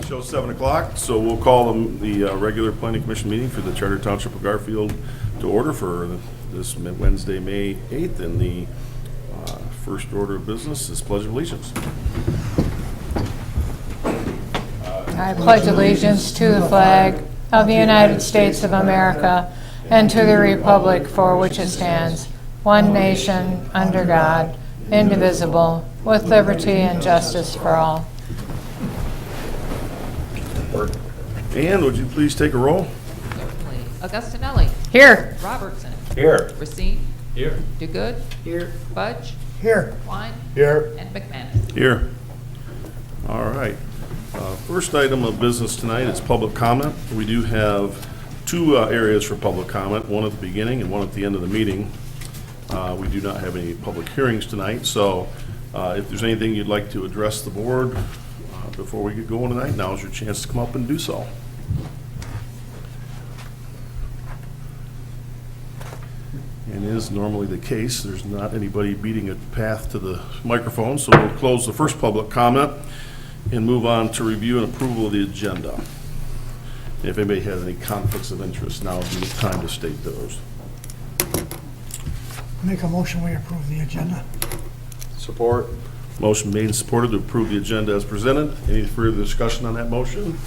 Show 7 o'clock, so we'll call the regular planning commission meeting for the Charter Township of Garfield to order for this Wednesday, May 8th, and the first order of business is pledge of allegiance. I pledge allegiance to the flag of the United States of America and to the republic for which it stands, one nation, under God, indivisible, with liberty and justice for all. And would you please take a roll? Certainly. Augustinelli. Here. Robertson. Here. Racine. Here. DeGood. Here. Budge. Here. Wine. Here. And McManus. Here. All right. First item of business tonight is public comment. We do have two areas for public comment, one at the beginning and one at the end of the meeting. We do not have any public hearings tonight, so if there's anything you'd like to address the board before we get going tonight, now's your chance to come up and do so. And is normally the case, there's not anybody beating a path to the microphone, so we'll close the first public comment and move on to review and approval of the agenda. If anybody has any conflicts of interest, now would be the time to state those. Make a motion, we approve the agenda. Support. Motion made and supported to approve the agenda as presented. Any further discussion on that motion?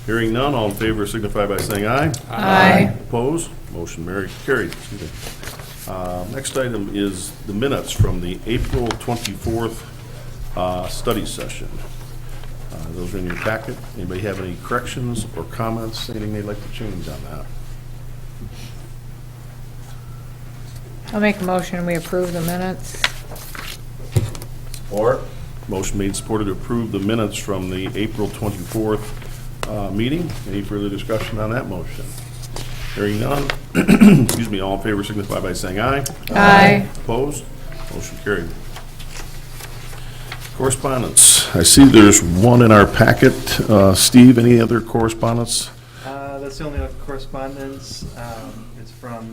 Hearing none, all in favor signify by saying aye. Aye. Opposed? Motion carried. Excuse me. Next item is the minutes from the April 24th study session. Those are in your packet. Anybody have any corrections or comments, anything they'd like to change on that? I'll make a motion, we approve the minutes. Support. Motion made and supported to approve the minutes from the April 24th meeting. Any further discussion on that motion? Hearing none, excuse me, all in favor signify by saying aye. Aye. Opposed? Motion carried. Correspondence. I see there's one in our packet. Steve, any other correspondence? That's the only other correspondence. It's from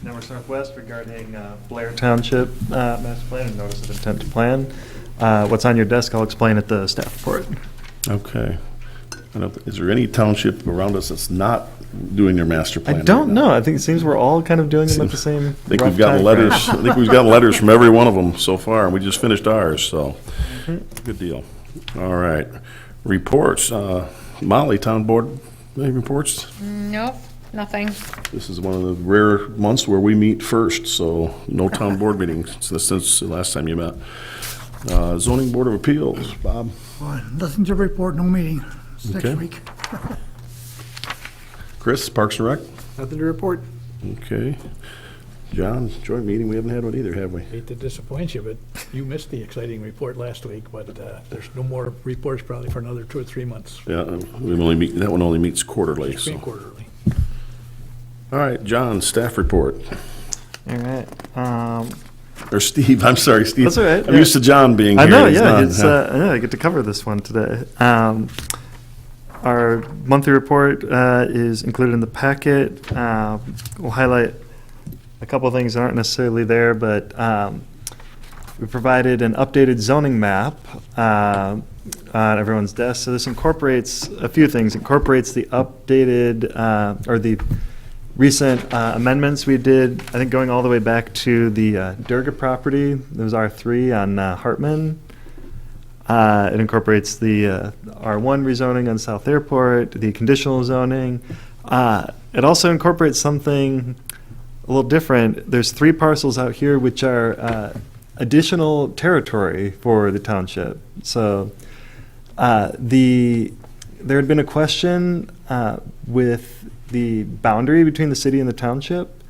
Networks Northwest regarding Blair Township master plan and notice of intent to plan. What's on your desk, I'll explain at the staff report. Okay. Is there any township around us that's not doing their master plan? I don't right now? know. I think it seems we're all kind of doing them at the same. I think rough we've gotten time letters. frame. I think we've gotten letters from every one of them so far, and we just finished ours. So, good deal. All right, reports. Molly, town board, any reports? Nope, nothing. This is one of the rare months where we meet first, so no town board meetings since the last time you met. Zoning Board of Appeals, Bob. Well, nothing to report, no meeting. It's Okay. next week. Chris, Parks and Rec. Nothing to report. Okay. John, joint meeting. We haven't had one either, have we? Hate to disappoint you, but you missed the exciting report last week, but there's no more reports probably for another 2 or 3 months. Yeah, that one only meets quarterly. It's So. been quarterly. All right, John, staff report. All right. Or Steve, I'm sorry, Steve. That's all right, I'm yeah. used to John being here. I know, He's yeah. not, It's, I get to cover this one today. Our monthly report is included in the packet. We'll highlight a couple of things that aren't necessarily there, but we provided an updated zoning map on everyone's desk. So this incorporates a few things. It incorporates the updated or the recent amendments we did, I think going all the way back to the Durga property. There was R3 on Hartman. It incorporates the R1 rezoning on South Airport, the conditional zoning. It also incorporates something a little different. There's 3 parcels out here which are additional territory for the township. So there had been a question with the boundary between the city and the township,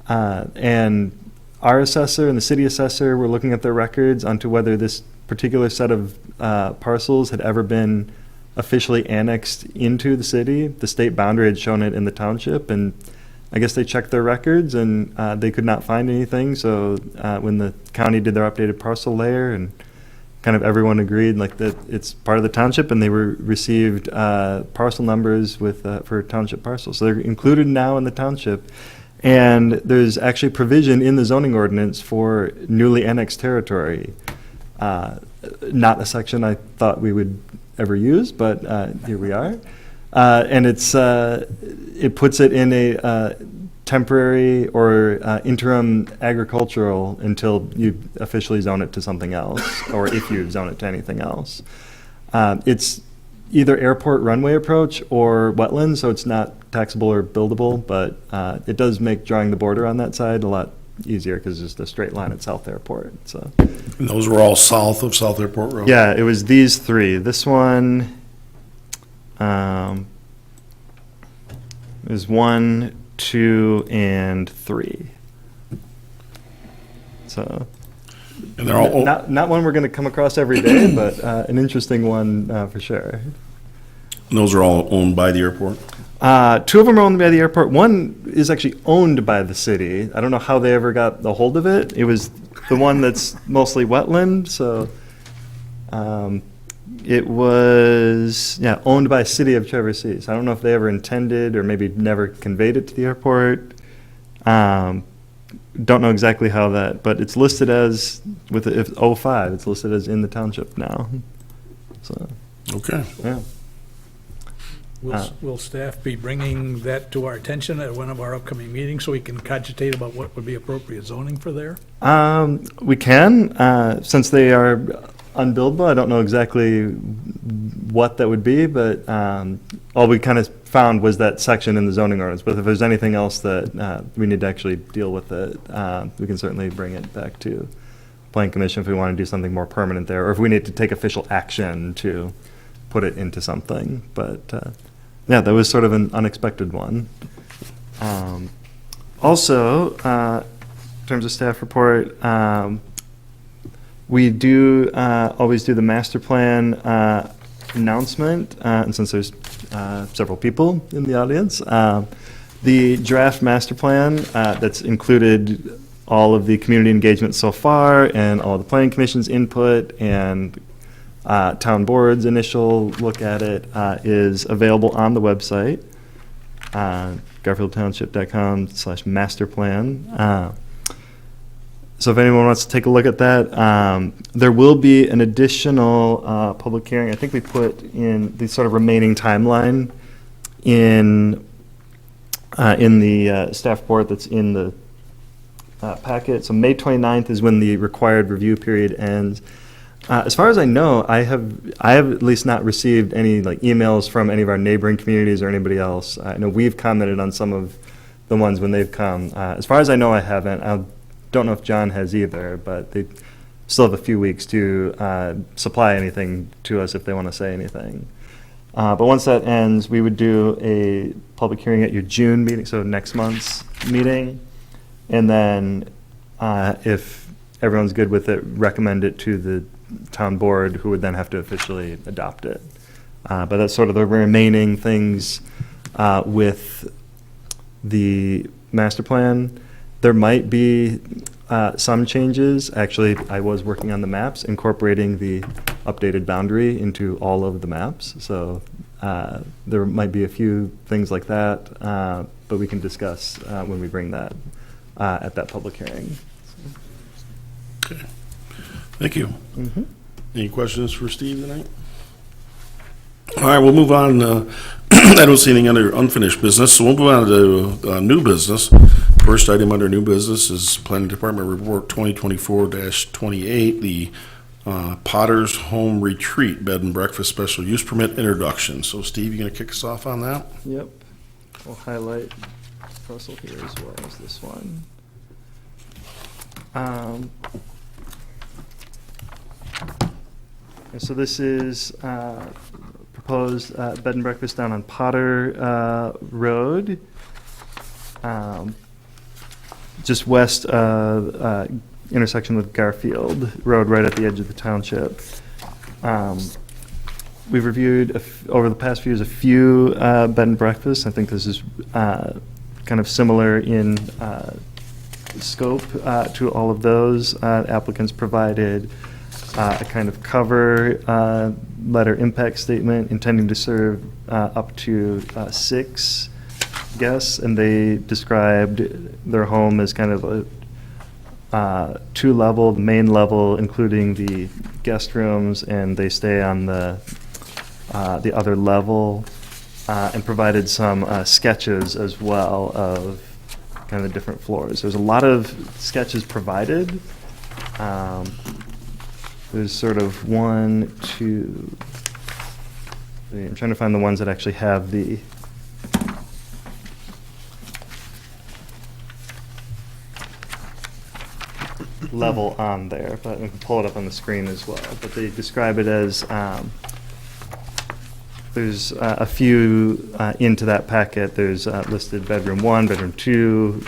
and our assessor and the city assessor were looking at their records onto whether this particular set of parcels had ever been officially annexed into the city. The state boundary had shown it in the township, and I guess they checked their records and they could not find anything. So when the county did their updated parcel layer, and kind of everyone agreed like that it's part of the township, and they received parcel numbers with for township parcels. So they're included now in the township. And there's actually provision in the zoning ordinance for newly annexed territory. Not a section I thought we would ever use, but here we are. And it puts it in a temporary or interim agricultural until you officially zone it to something else, or if you zone it to anything else. It's either airport runway approach or wetlands, so it's not taxable or buildable, but it does make drawing the border on that side a lot easier because it's just a straight line at South Airport. So, And those were all south of South Airport Road? yeah, it was these three. This one is 1, 2, and 3. So, And they're all, not one we're going to come across every day, but an interesting one for sure. and those are all owned by the airport? 2 of them are owned by the airport. One is actually owned by the city. I don't know how they ever got the hold of it. It was the one that's mostly wetland, so it was, owned by City of Traverse City. So I don't know if they ever intended or maybe never conveyed it to the airport. Don't know exactly how that, but it's listed as, with if 05, it's listed as in the township now. So, Okay. yeah. Will staff be bringing that to our attention at one of our upcoming meetings so we can cogitate about what would be appropriate zoning for there? We can, since they are unbuildable. I don't know exactly what that would be, but all we kind of found was that section in the zoning ordinance. But if there's anything else that we need to actually deal with it, we can certainly bring it back to Plan Commission if we want to do something more permanent there, or if we need to take official action to put it into something. But yeah, that was sort of an unexpected one. Also, in terms of staff report, we do always do the master plan announcement, and since there's several people in the audience, the draft master plan that's included all of the community engagement so far and all the planning commission's input and town board's initial look at it is available on the website, garfieldtownship.com/masterplan. So if anyone wants to take a look at that, there will be an additional public hearing. I think we put in the sort of remaining timeline in the staff report that's in the packet. So May 29th is when the required review period ends. As far as I know, I have at least not received any emails from any of our neighboring communities or anybody else. I know we've commented on some of the ones when they've come. As far as I know, I haven't. I don't know if John has either, but they still have a few weeks to supply anything to us if they want to say anything. But once that ends, we would do a public hearing at your June meeting, so next month's meeting. And then if everyone's good with it, recommend it to the town board, who would then have to officially adopt it. But that's sort of the remaining things with the master plan. There might be some changes. Actually, I was working on the maps, incorporating the updated boundary into all of the maps. So there might be a few things like that, but we can discuss when we bring that at that public hearing. Okay. Thank you. Mm-hmm. Any questions for Steve tonight? All right, we'll move on. I don't see anything under unfinished business, so we'll move on to new business. First item under new business is Planning Department Report 2024-28, the Potter's Home Retreat Bed and Breakfast Special Use Permit Introduction. So Steve, you going to kick us off on that? Yep. We'll highlight parcel here as well as this one. So this is proposed bed and breakfast down on Potter Road, just west intersection with Garfield Road, right at the edge of the township. We've reviewed over the past few years a few bed and breakfasts. I think this is kind of similar in scope to all of those. Applicants provided a kind of cover letter impact statement intending to serve up to 6 guests, and they described their home as kind of a 2-level, the main level including the guest rooms, and they stay on the the other level, and provided some sketches as well of kind of the different floors. There's a lot of sketches provided. There's sort of 1, 2, 3. I'm trying to find the ones that actually have the level on there, but we can pull it up on the screen as well. But they describe it as there's a few into that packet. There's listed bedroom 1, bedroom 2,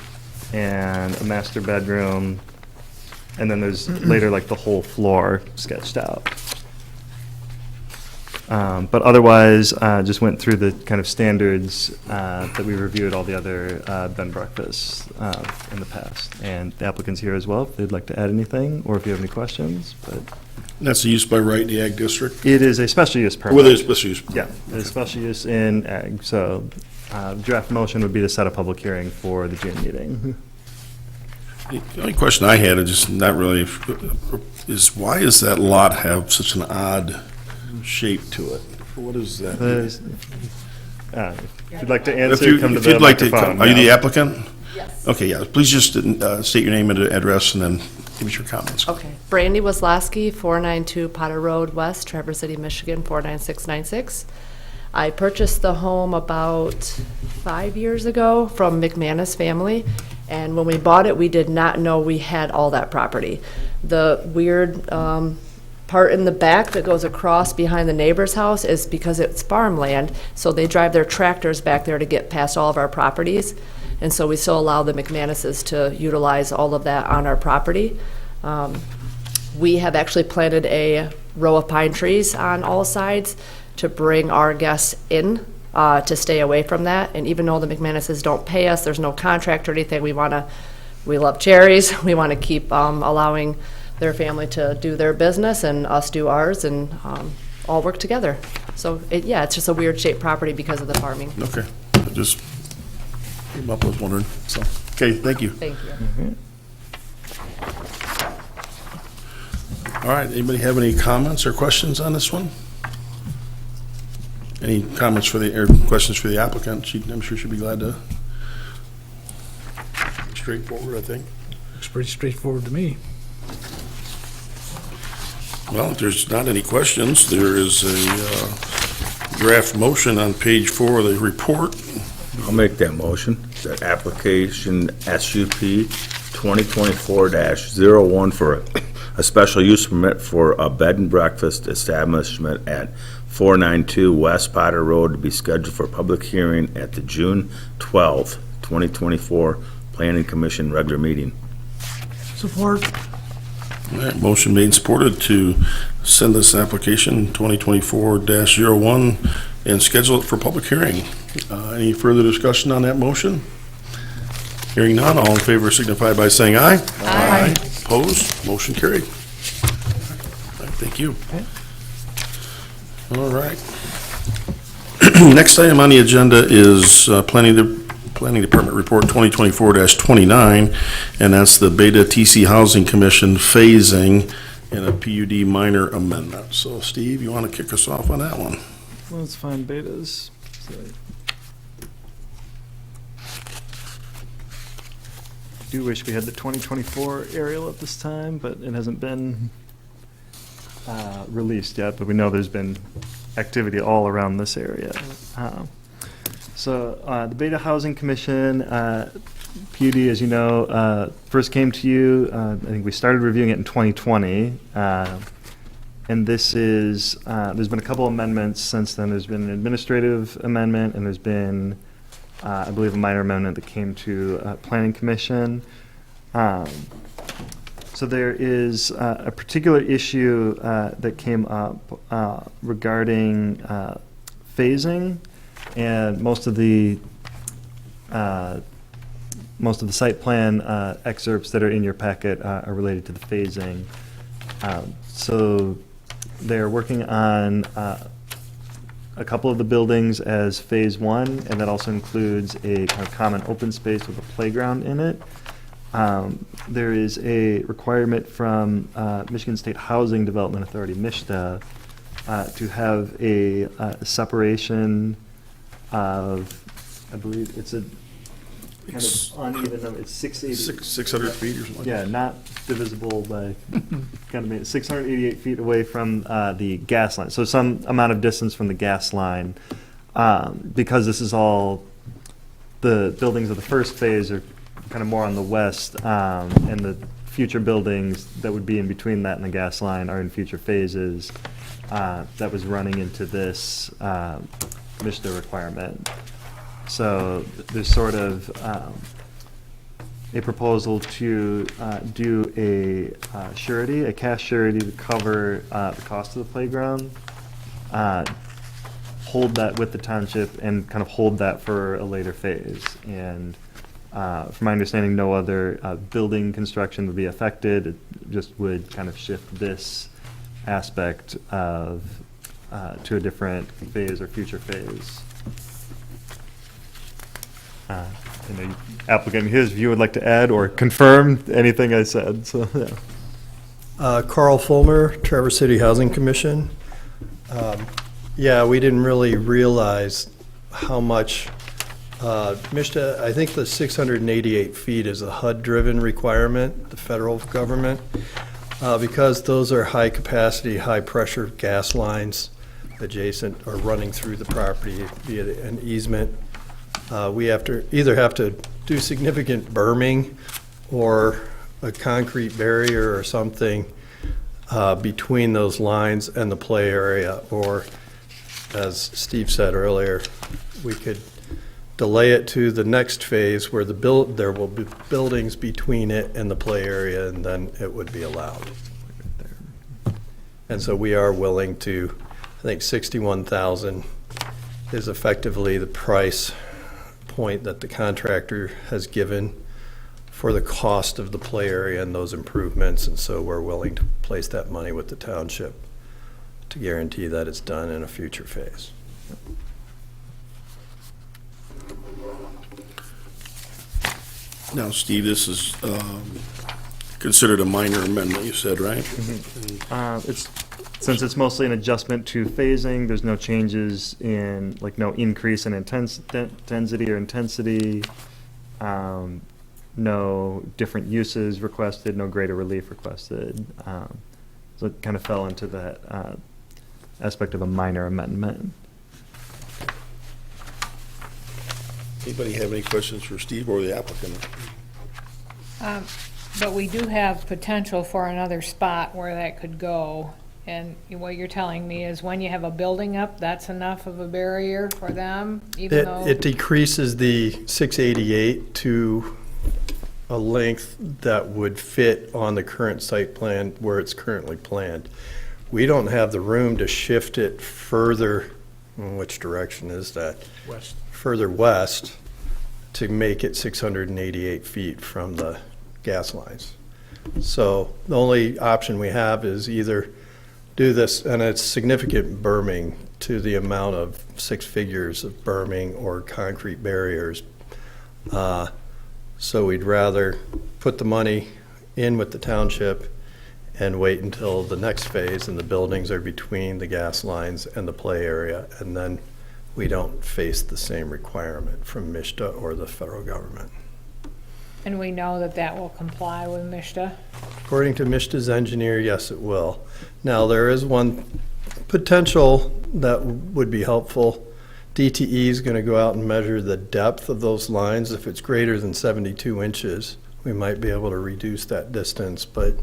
and a master bedroom. And then there's later like the whole floor sketched out. But otherwise, just went through the kind of standards that we reviewed all the other bed and breakfasts in the past. And the applicant's here as well if they'd like to add anything, or if you have any questions. But That's a use by right in the ag district? it is a special use permit. With a special use? Yeah, it's special use in ag. So draft motion would be to set a public hearing for the June meeting. The only question I had, is just not really, is why does that lot have such an odd shape to it? What is that? If you'd like to answer, come to If the you'd like to microphone. come, are you the yeah. applicant? Yes. Okay, yeah, please just state your name and address, and then give us your comments. Okay. Brandy Waslowski, 492 Potter Road West, Traverse City, Michigan, 49696. I purchased the home about 5 years ago from McManus family, and when we bought it, we did not know we had all that property. The weird part in the back that goes across behind the neighbor's house is because it's farmland, so they drive their tractors back there to get past all of our properties, and so we still allow the McManuses to utilize all of that on our property. We have actually planted a row of pine trees on all sides to bring our guests in, to stay away from that. And even though the McManuses don't pay us, there's no contract or anything, we love cherries. We want to keep allowing their family to do their business and us do ours, and all work together. So, it's just a weird shaped property because of the farming. Okay, I just came up, I was wondering, so, okay, thank you. Thank you. All right, anybody have any comments or questions on this one? Any comments or questions for the applicant? I'm sure she'd be glad to. Straightforward, I think. Looks pretty straightforward to me. Well, if there's not any questions, there is a draft motion on page 4 of the report. I'll make that motion, that application SUP 2024-01 for a special use permit for a bed and breakfast establishment at 492 West Potter Road to be scheduled for public hearing at the June 12th, 2024 Planning Commission regular meeting. Support. All right, motion made and supported to send this application 2024-01 and schedule it for public hearing. Any further discussion on that motion? Hearing none, all in favor signify by saying aye. Aye. Opposed? Motion carried. All right, thank you. All right. Next item on the agenda is Planning Department Report 2024-29, and that's the Beta TC Housing Commission phasing and a PUD minor amendment. So, Steve, you want to kick us off on that one? Let's find betas. So, I do wish we had the 2024 aerial at this time, but it hasn't been released yet, but we know there's been activity all around this area. So the Beta Housing Commission, PUD, as you know, first came to you, I think we started reviewing it in 2020. And this is, there's been a couple amendments since then. There's been an administrative amendment, and there's been, I believe, a minor amendment that came to Planning Commission. So there is a particular issue that came up regarding phasing, and most of the site plan excerpts that are in your packet are related to the phasing. So they're working on a couple of the buildings as phase 1, and that also includes a kind of common open space with a playground in it. There is a requirement from Michigan State Housing Development Authority, MISTA, to have a separation of, I believe it's a kind of uneven number, it's 680. 600 feet or something? Yeah, not divisible by, kind of 688 feet away from the gas line. So some amount of distance from the gas line. Because this is all, the buildings of the first phase are kind of more on the west, and the future buildings that would be in between that and the gas line are in future phases. That was running into this MISTA requirement. So there's sort of a proposal to do a surety, a cash surety to cover the cost of the playground, hold that with the township, and kind of hold that for a later phase. And from my understanding, no other building construction would be affected. It just would kind of shift this aspect of to a different phase or future phase. The applicant, his view, would like to add or confirm anything I said. So, yeah. Carl Fulmer, Traverse City Housing Commission. Yeah, we didn't really realize how much MISTA, I think the 688 feet is a HUD-driven requirement, the federal government, because those are high-capacity, high-pressure gas lines adjacent or running through the property via an easement. We either have to do significant berming or a concrete barrier or something between those lines and the play area, or as Steve said earlier, we could delay it to the next phase where there will be buildings between it and the play area, and then it would be allowed. And so we are willing to, I think 61,000 is effectively the price point that the contractor has given for the cost of the play area and those improvements, and so we're willing to place that money with the township to guarantee that it's done in a future phase. Now, Steve, this is considered a minor amendment, you said, right? Since it's mostly an adjustment to phasing, there's no changes in, like, no increase in density or intensity, no different uses requested, no greater relief requested. So it kind of fell into that aspect of a minor amendment. Anybody have any questions for Steve or the applicant? But we do have potential for another spot where that could go. And what you're telling me is when you have a building up, that's enough of a barrier for them, even though? It decreases the 688 to a length that would fit on the current site plan where it's currently planned. We don't have the room to shift it further, in which direction is that? West. Further west to make it 688 feet from the gas lines. So the only option we have is either do this, and it's significant berming to the amount of 6 figures of berming or concrete barriers. So we'd rather put the money in with the township and wait until the next phase and the buildings are between the gas lines and the play area, and then we don't face the same requirement from MISTA or the federal government. And we know that that will comply with MISTA? According to MISTA's engineer, yes, it will. Now, there is one potential that would be helpful. DTE is going to go out and measure the depth of those lines. If it's greater than 72 inches, we might be able to reduce that distance, but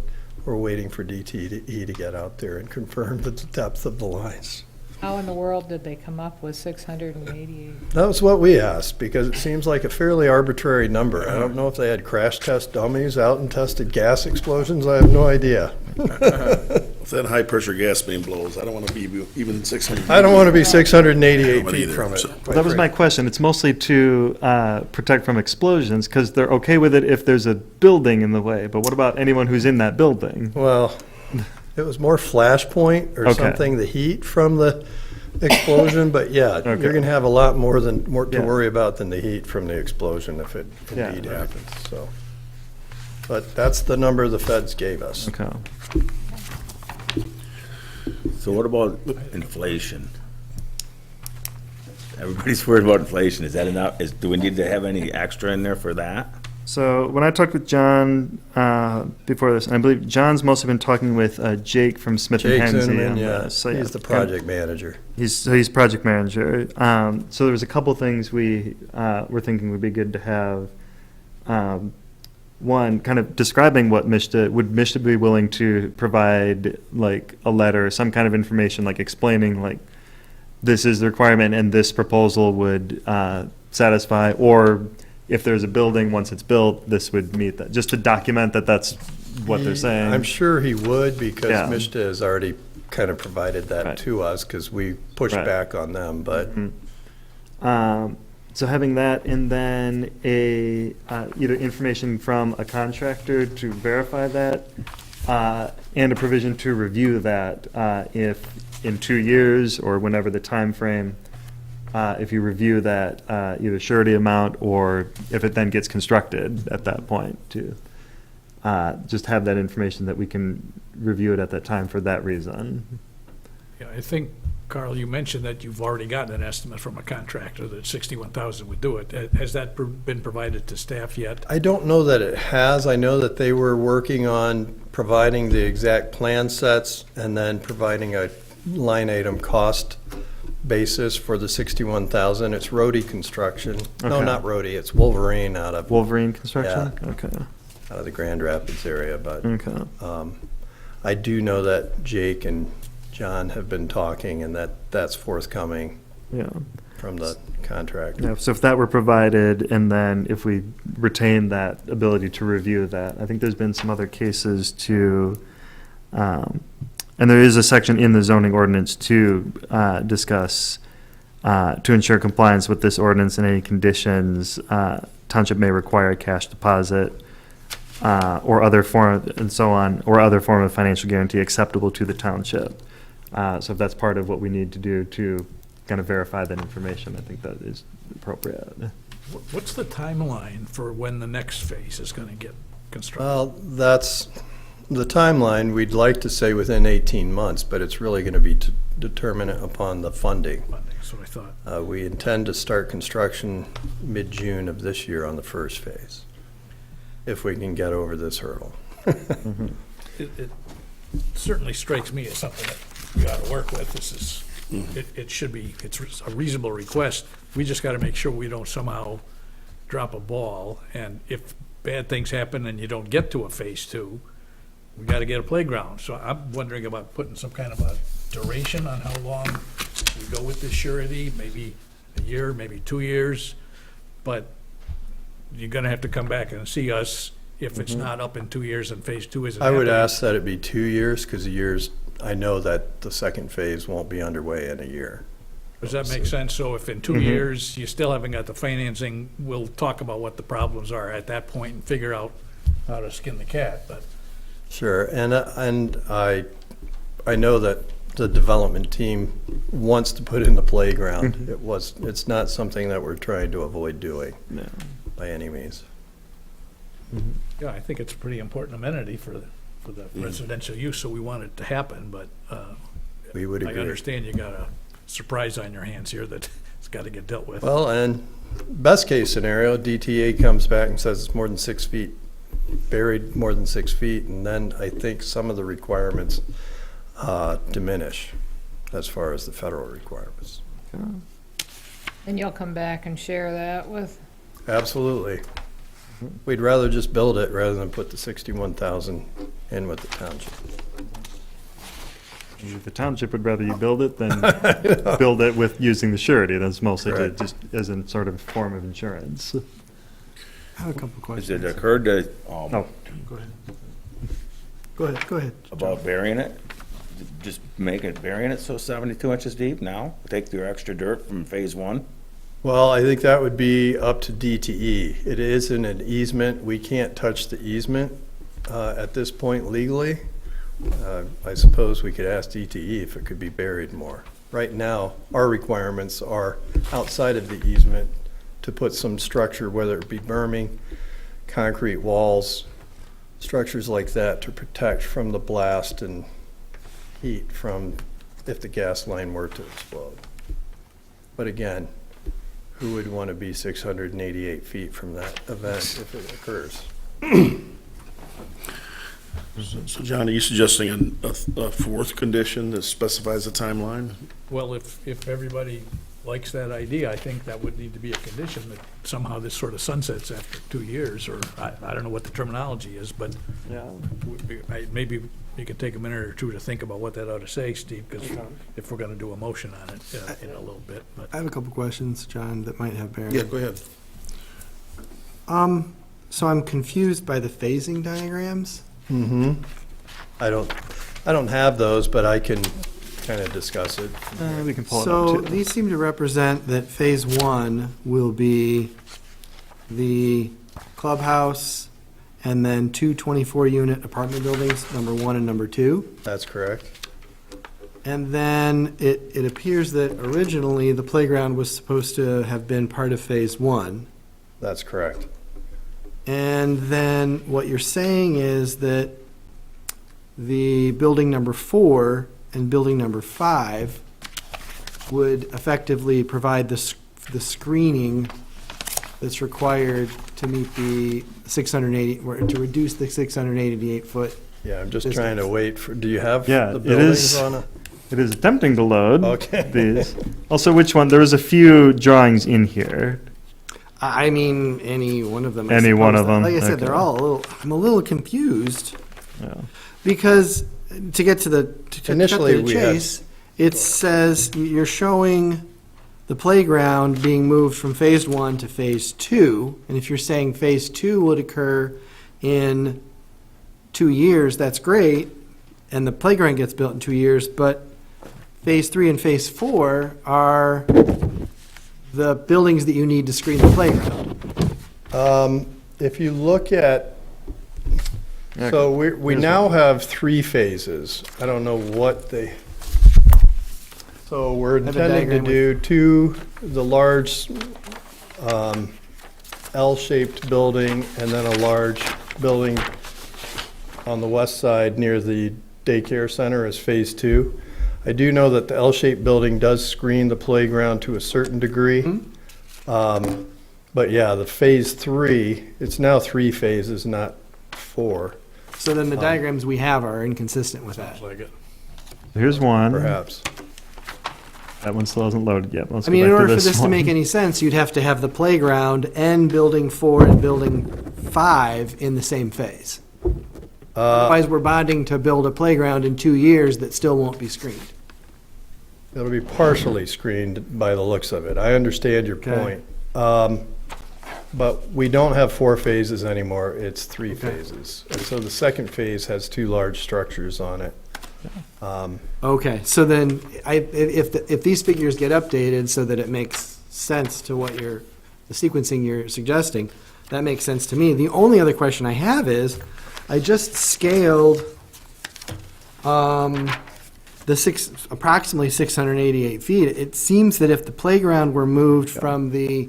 we're waiting for DTE to get out there and confirm the depth of the lines. How in the world did they come up with 688? That was what we asked, because it seems like a fairly arbitrary number. I don't know if they had crash test dummies out and tested gas explosions. I have no idea. If that high-pressure gas main blows, I don't want to be even 600. I don't want to be 688 feet either, from it. so- quite That was my frankly. question. It's mostly to protect from explosions, because they're okay with it if there's a building in the way. But what about anyone who's in that building? Well, it was more flashpoint or Okay. something, the heat from the explosion, but yeah, Okay. you're going to have a lot more to Yeah. worry about than the heat from the explosion if it Yeah. indeed happens, so. But that's the number the feds gave us. Okay. So So what about inflation? Everybody's worried about inflation. Is that enough? Do we need to have any extra in there for that? So when I talked with John before this, and I believe John's mostly been talking with Jake from Smith and Jake Hensey. Zinman, on yeah, this. So, he's the kind of- project manager. He's project manager. So there was a couple things we were thinking would be good to have. One, kind of describing what would Mishta be willing to provide, like a letter, some kind of information, like explaining, like, this is the requirement and this proposal would satisfy, or if there's a building, once it's built, this would meet that, just to document that that's what they're saying. I'm sure he would, because Yeah. Mishta has already kind of provided that Right. to us, because we pushed Right. back on them, but So having that, and then either information from a contractor to verify that, and a provision to review that, if in 2 years or whenever the time frame, if you review that, either surety amount or if it then gets constructed at that point to just have that information that we can review it at that time for that reason. Yeah, I think, Carl, you mentioned that you've already gotten an estimate from a contractor that 61,000 would do it. Has that been provided to staff yet? I don't know that it has. I know that they were working on providing the exact plan sets and then providing a line item cost basis for the 61,000. It's Rhodey Construction. No, Okay. not Rhodey, it's Wolverine out of Wolverine Construction? Okay, the Grand Rapids area, but okay. I do know that Jake and John have been talking, and that's forthcoming Yeah. from the contractor. Yeah, so if that were provided, and then if we retain that ability to review that, I think there's been some other cases to, and there is a section in the zoning ordinance to discuss, to ensure compliance with this ordinance and any conditions, township may require a cash deposit, or other form, and so on, or other form of financial guarantee acceptable to the township. So if that's part of what we need to do to kind of verify that information, I think that is appropriate. What's the timeline for when the next phase is going to get constructed? Well, that's the timeline. We'd like to say within 18 months, but it's really going to be determinant upon the funding. That's what I thought. We intend to start construction mid-June of this year on the first phase, if we can get over this hurdle. It certainly strikes me as something that we ought to work with. This is, it should be, it's a reasonable request. We just got to make sure we don't somehow drop a ball. And if bad things happen and you don't get to a phase two, we got to get a playground. So I'm wondering about putting some kind of a duration on how long we go with this surety, maybe a year, maybe 2 years. But you're going to have to come back and see us if it's not up in 2 years and phase two isn't I would happening. ask that it be 2 years, because I know that the second phase won't be underway in a year. Does that make sense? So if in 2 years you still haven't got the financing, we'll talk about what the problems are at that point and figure out how to skin the cat, but. Sure, and I know that the development team wants to put in the playground. It's not something that we're trying to avoid doing No. by any means. Yeah, I think it's a pretty important amenity for the residential use, so we want it to happen, but We would I agree. understand you got a surprise on your hands here that it's got to get dealt with. Well, and best case scenario, DTA comes back and says it's more than 6 feet, buried more than 6 feet, and then I think some of the requirements diminish as far as the federal requirements. And you'll come back and share that with, Absolutely. We'd rather just build it rather than put the 61,000 in with the township. The township would rather you build it than build it with using the surety. That's mostly to Correct. just as a sort of form of insurance. I have a couple of Has questions. it occurred to, Oh, Go ahead. Go ahead. about burying it? Just burying it so 72 inches deep now? Take your extra dirt from phase one? Well, I think that would be up to DTE. It isn't an easement. We can't touch the easement at this point legally. I suppose we could ask DTE if it could be buried more. Right now, our requirements are outside of the easement to put some structure, whether it be berming, concrete walls, structures like that to protect from the blast and heat from if the gas line were to explode. But again, who would want to be 688 feet from that event if it occurs? So John, are you suggesting a fourth condition that specifies a timeline? Well, if everybody likes that idea, I think that would need to be a condition that somehow this sort of sunsets after 2 years, or I don't know what the terminology is, but Yeah. maybe you could take a minute or two to think about what that ought to say, Steve, because if we're going to do a motion on it in a little bit, but. I have a couple questions, John, that might have bearing. Yeah, go ahead. So I'm confused by the phasing diagrams. Mm-hmm. I don't have those, but I can kind of discuss it. We can pull it So up too. these seem to represent that phase one will be the clubhouse and then two 24-unit apartment buildings, number one and number two. That's correct. And then it appears that originally the playground was supposed to have been part of phase one. That's correct. And then what you're saying is that the building number 4 and building number 5 would effectively provide the screening that's required to meet the 680, or to reduce the 688-foot. Yeah, I'm just Distance. trying to wait for, do you have Yeah, the it buildings is. on it? It is attempting to load Okay. these. Also, which one? There was a few drawings in here. I mean, any one of them. I Any one suppose. of them, Like I said, okay. they're all a little, I'm a little confused Yeah. because to get to the, to cut Initially, to the we had- chase, it says you're showing the playground being moved from phase 1 to phase 2. And if you're saying phase 2 would occur in 2 years, that's great. And the playground gets built in 2 years, but phase 3 and phase 4 are the buildings that you need to screen the playground. If you look at, Yeah, so we here's now have 3 phases. I don't know what they, so we're have a intending to diagram do the large L-shaped building and then a large building on the west side near the daycare center as phase 2. I do know that the L-shaped building does screen the playground to a certain degree. But yeah, the phase 3, it's now 3 phases, not 4, So then the diagrams we have are inconsistent with that. Like it. Here's one. perhaps. That one still hasn't loaded yet. Let's I go mean, back in to order for this to one. make any sense, you'd have to have the playground and building 4 and building 5 in the same phase. Otherwise, we're bonding to build a playground in 2 years that still won't be screened. It'll be partially screened by the looks of it. I understand your Okay. point. But we don't have 4 phases anymore, it's 3 Okay. phases. And so the second phase has 2 large structures on it. Okay, so then if these figures get updated so that it makes sense to what the sequencing you're suggesting, that makes sense to me. The only other question I have is, I just scaled approximately 688 feet. It seems that if the playground were moved from the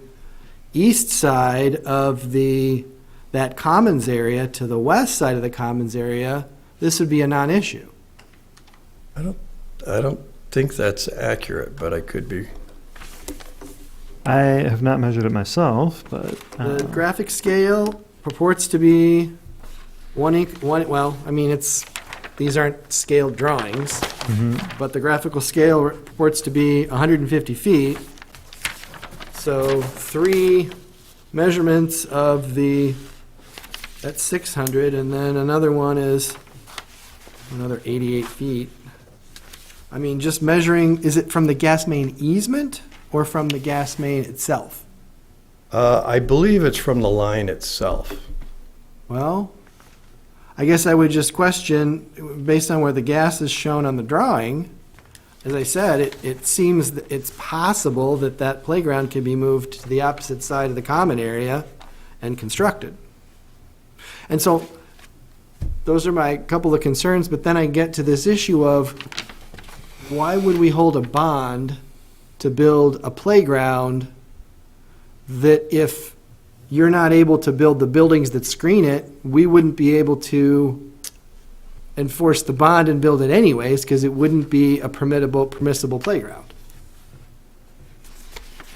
east side of that commons area to the west side of the commons area, this would be a non-issue. I don't think that's accurate, but I could be. I have not measured it myself, but The graphic scale purports to be well, I mean, these aren't scaled drawings, but the graphical scale purports to be 150 feet. So 3 measurements of that's 600, and then another one is another 88 feet. I mean, just measuring, is it from the gas main easement or from the gas main itself? I believe it's from the line itself. Well, I guess I would just question, based on where the gas is shown on the drawing, as I said, it seems that it's possible that that playground can be moved to the opposite side of the common area and constructed. And so, those are my couple of concerns, but then I get to this issue of, why would we hold a bond to build a playground that if you're not able to build the buildings that screen it, we wouldn't be able to enforce the bond and build it anyways, because it wouldn't be a permissible playground.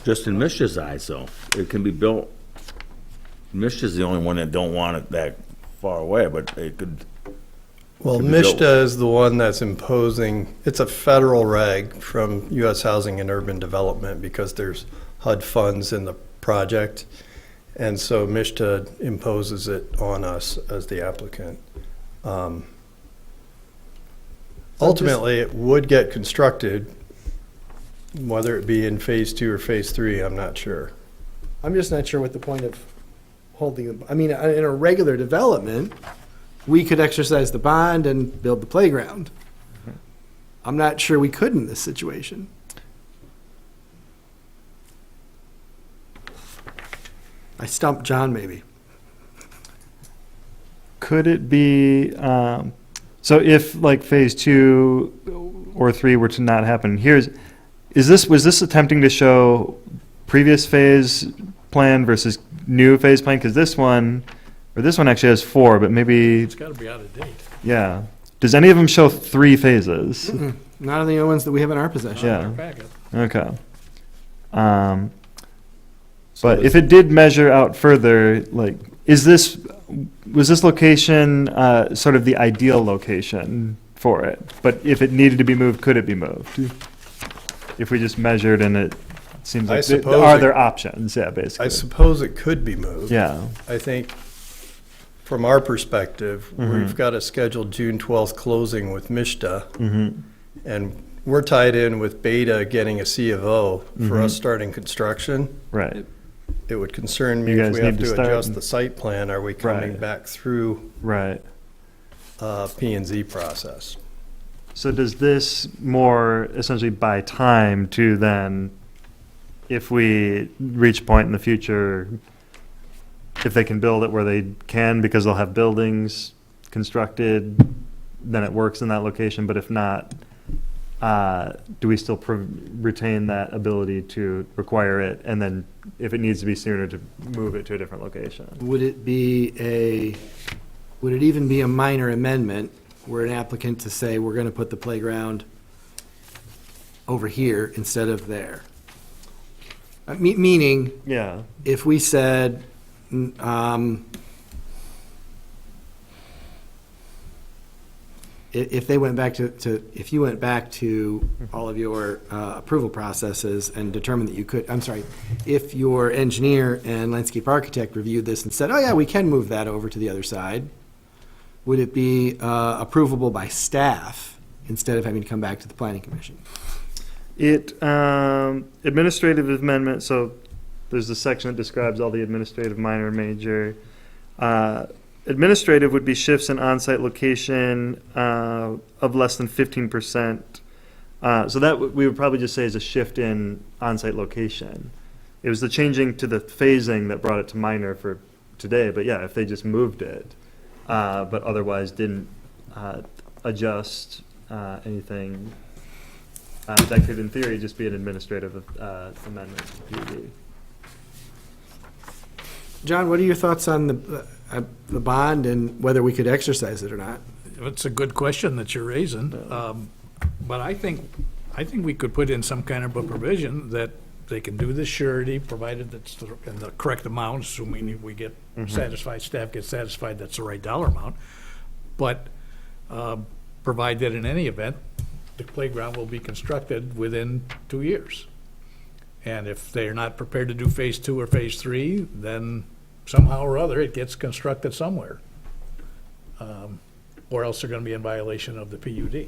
Just in Mish's eyes, though, it can be built, Mish's the only one that don't want it that far away, but it could, Well, Could be built. MISTA is the one that's imposing, it's a federal reg from U.S. Housing and Urban Development because there's HUD funds in the project. And so MISTA imposes it on us as the applicant. Ultimately, it would get constructed, whether it be in phase 2 or phase 3, I'm not sure. I'm just not sure what the point of holding, I mean, in a regular development, we could exercise the bond and build the playground. I'm not sure we could in this situation. I stumped John, maybe. Could it be, so if like phase 2 or 3 were to not happen, was this attempting to show previous phase plan versus new phase plan? Because this one actually has 4, but maybe, It's got to be out of date. yeah. Does any of them show 3 phases? None of the other ones that we have in our possession. Yeah. Our packet. Okay. But if it did measure out further, like, was this location sort of the ideal location for it? But if it needed to be moved, could it be moved? If we just measured and it seems I like, suppose are it- there options? Yeah, basically. I suppose it could be moved. Yeah. I think from our perspective, we've got a scheduled June 12th closing with MISTA. And we're tied in with Beta getting a C of O for us starting construction. Right. It would concern me You if guys we have need to to start- adjust the site plan, are we coming Right. back through Right. P&Z process? So does this more essentially buy time to then, if we reach a point in the future, if they can build it where they can because they'll have buildings constructed, then it works in that location, but if not, do we still retain that ability to require it, and then if it needs to be sooner, to move it to a different location? Would it even be a minor amendment where an applicant to say, we're gonna put the playground over here instead of there? Meaning, Yeah. if we said, if they went back if you went back to all of your approval processes and determined that you could, I'm sorry, if your engineer and landscape architect reviewed this and said, oh yeah, we can move that over to the other side, would it be approvable by staff instead of having to come back to the planning commission? Administrative amendment, so there's the section that describes all the administrative, minor, and major. Administrative would be shifts in on-site location of less than 15%. So that we would probably just say is a shift in on-site location. It was the changing to the phasing that brought it to minor for today, but yeah, if they just moved it, but otherwise didn't adjust anything, that could in theory just be an administrative amendment to PUD. John, what are your thoughts on the bond and whether we could exercise it or not? It's a good question that you're raising, but I think we could put in some kind of a provision that they can do this surety, provided that's in the correct amount, assuming we get satisfied, staff gets satisfied that's the right dollar amount, but provide that in any event, the playground will be constructed within 2 years. And if they're not prepared to do phase 2 or phase 3, then somehow or other, it gets constructed somewhere. Or else they're gonna be in violation of the PUD.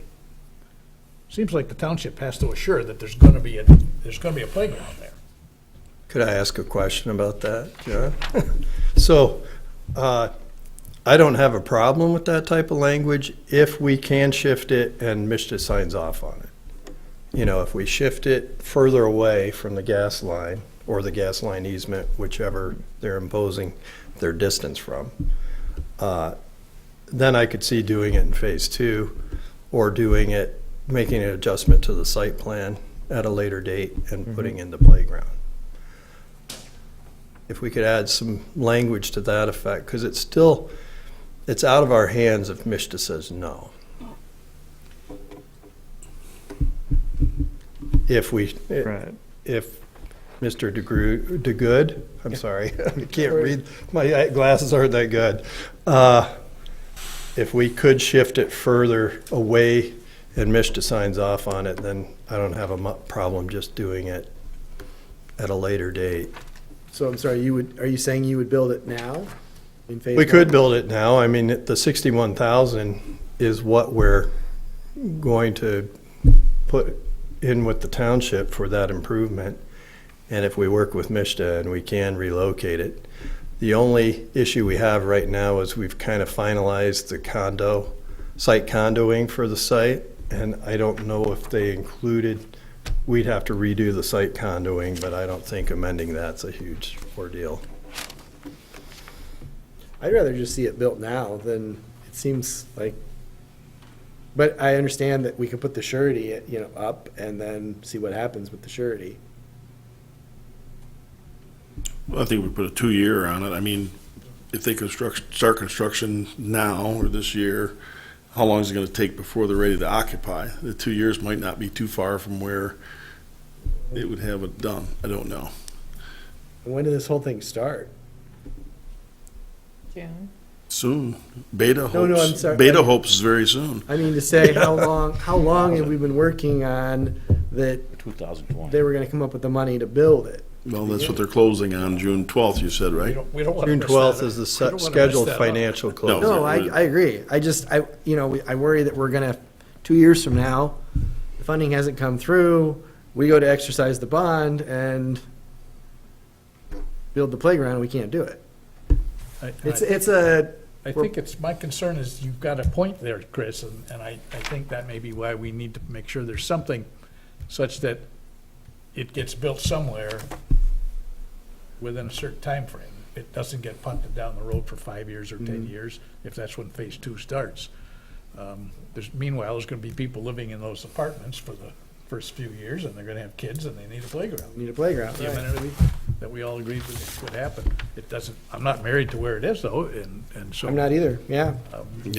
Seems like the township has to assure that there's gonna be a playground there. Could I ask a question about that, John? So, I don't have a problem with that type of language if we can shift it and MISTA signs off on it. You know, if we shift it further away from the gas line or the gas line easement, whichever they're imposing their distance from, then I could see doing it in phase 2 or making an adjustment to the site plan at a later date and putting in the playground. If we could add some language to that effect, because it's out of our hands if MISTA says no. if we, Right. if Mr. DeGood, I'm sorry, I can't read, my glasses aren't that good. If we could shift it further away and Mishta signs off on it, then I don't have a problem just doing it at a later date. So I'm sorry, are you saying you would build it now? In phase We could one? build it now. I mean, the 61,000 is what we're going to put in with the township for that improvement. And if we work with Mishta and we can relocate it. The only issue we have right now is we've kind of finalized the site condoing for the site. And I don't know if they included, we'd have to redo the site condoing, but I don't think amending that's a huge ordeal. I'd rather just see it built now than, it seems like, but I understand that we could put the surety, up and then see what happens with the surety. Well, I think we put a 2-year on it. I mean, if they start construction now or this year, how long is it gonna take before they're ready to occupy? The 2 years might not be too far from where it would have it done. I don't know. And when did this whole thing start? June. Soon. Beta No, hopes. I'm sorry. Beta hopes is very soon. I mean, to say, how long have we been working on that 2020. they were gonna come up with the money to build it? Well, that's what they're closing on June 12th, you said, right? We don't want to June miss 12th that. is the We don't wanna mess scheduled that up. financial close. No, I agree. I worry that we're gonna, 2 years from now, the funding hasn't come through, we go to exercise the bond and build the playground, we can't do it. I think it's, my concern is you've got a point there, Chris, and I think that may be why we need to make sure there's something such that it gets built somewhere within a certain time frame. It doesn't get punted down the road for 5 years or 10 years, if that's when phase 2 starts. Meanwhile, there's gonna be people living in those apartments for the first few years, and they're gonna have kids, and they need a playground. Need a playground, The right? amenity that we all agreed would happen. It doesn't, I'm not married to where it is, though, and so. I'm not either, yeah.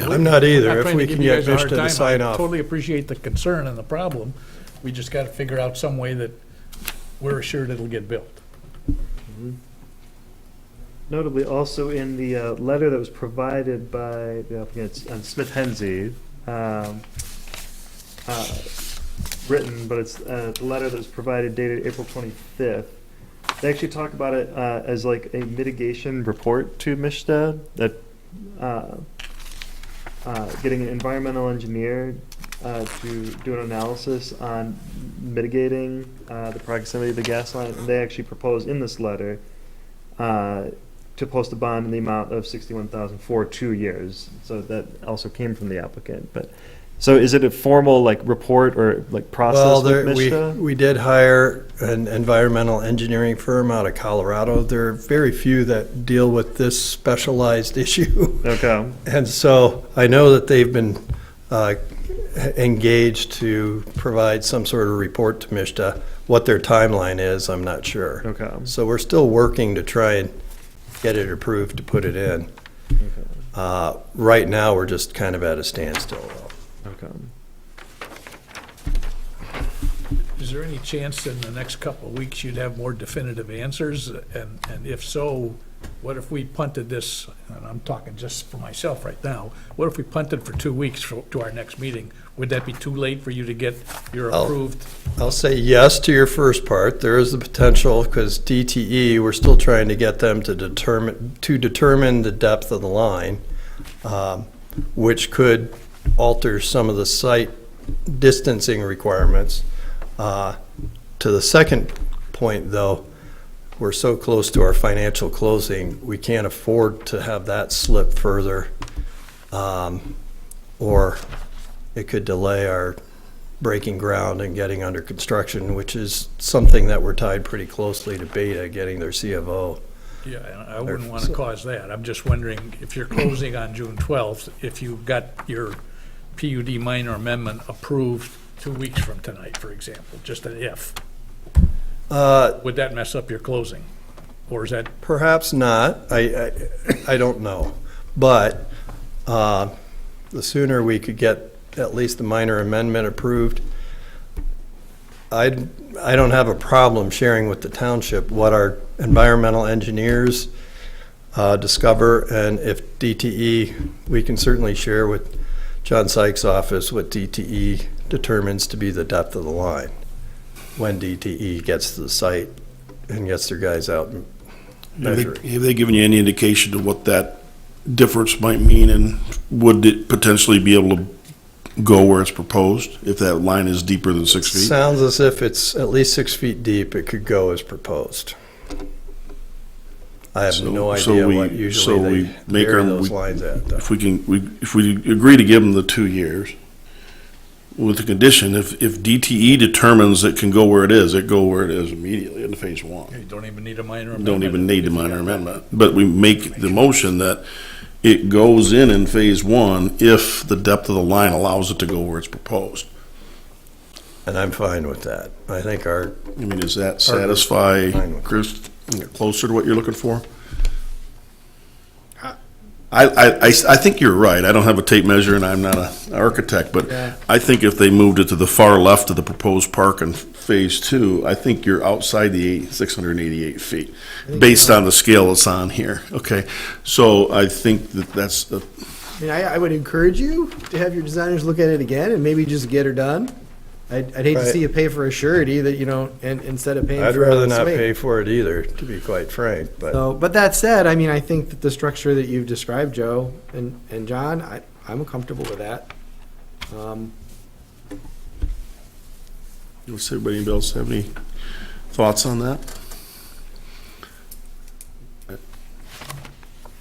I'm not either. I'm If trying we to can give you get guys a hard Mishta to time. sign I off. totally appreciate the concern and the problem. We just gotta figure out some way that we're assured it'll get built. Notably, also in the letter that was provided by the applicant on Smith Hensey, written, but it's the letter that was provided dated April 25th. They actually talk about it as like a mitigation report to Mishta, that getting an environmental engineer to do an analysis on mitigating the proximity of the gas line. And they actually propose in this letter to post a bond in the amount of $61,000 for 2 years. So that also came from the applicant. But so is it a formal like report or like process Well, with Mishta? we did hire an environmental engineering firm out of Colorado. There are very few that deal with this specialized issue. Okay. And so I know that they've been engaged to provide some sort of report to Mishta. What their timeline is, I'm not sure. Okay. So we're still working to try and get it approved to put it in. Right now, we're just kind of at a standstill. Okay. Is there any chance in the next couple of weeks you'd have more definitive answers? And if so, what if we punted this, and I'm talking just for myself right now, what if we punted for 2 weeks to our next meeting? Would that be too late for you to get your approved? I'll say yes to your first part. There is the potential, because DTE, we're still trying to get them to determine the depth of the line, which could alter some of the site distancing requirements. To the second point, though, we're so close to our financial closing, we can't afford to have that slip further, or it could delay our breaking ground and getting under construction, which is something that we're tied pretty closely to Beta, getting their C of O. Yeah, and I wouldn't want to cause that. I'm just wondering if you're closing on June 12th, if you got your PUD minor amendment approved 2 weeks from tonight, for example, just an if. Would that mess up your closing? Or is that, Perhaps not. I don't know. But the sooner we could get at least the minor amendment approved, I don't have a problem sharing with the township what our environmental engineers discover, and if DTE, we can certainly share with John Sykes' office what DTE determines to be the depth of the line when DTE gets to the site and gets their guys out and measure it. Have they given you any indication of what that difference might mean, and would it potentially be able to go where it's proposed if that line is deeper than 6 feet? Sounds as if it's at least 6 feet deep, it could go as proposed. I have no idea what usually they bury those lines at, though. If we agree to give them the 2 years, with the condition, if DTE determines it can go where it is, it go where it is immediately in phase one. You don't even need a minor amendment. Don't even need a minor amendment. But we make the motion that it goes in phase one if the depth of the line allows it to go where it's proposed. And I'm fine with that. I think I mean, does that satisfy, Chris, closer to what you're looking for? I think you're right. I don't have a tape measure and I'm not an architect, but I think if they moved it to the far left of the proposed park in phase two, I think you're outside the 688 feet, based on the scale that's on here, okay? So I think that's, I mean, I would encourage you to have your designers look at it again and maybe just get her done. I'd hate to see you pay for a surety that, and instead of paying for it. I'd rather not swing. pay for it either, to be quite frank, but. So, but that said, I mean, I think that the structure that you've described, Joe and John, I'm comfortable with that. does anybody else have any thoughts on that?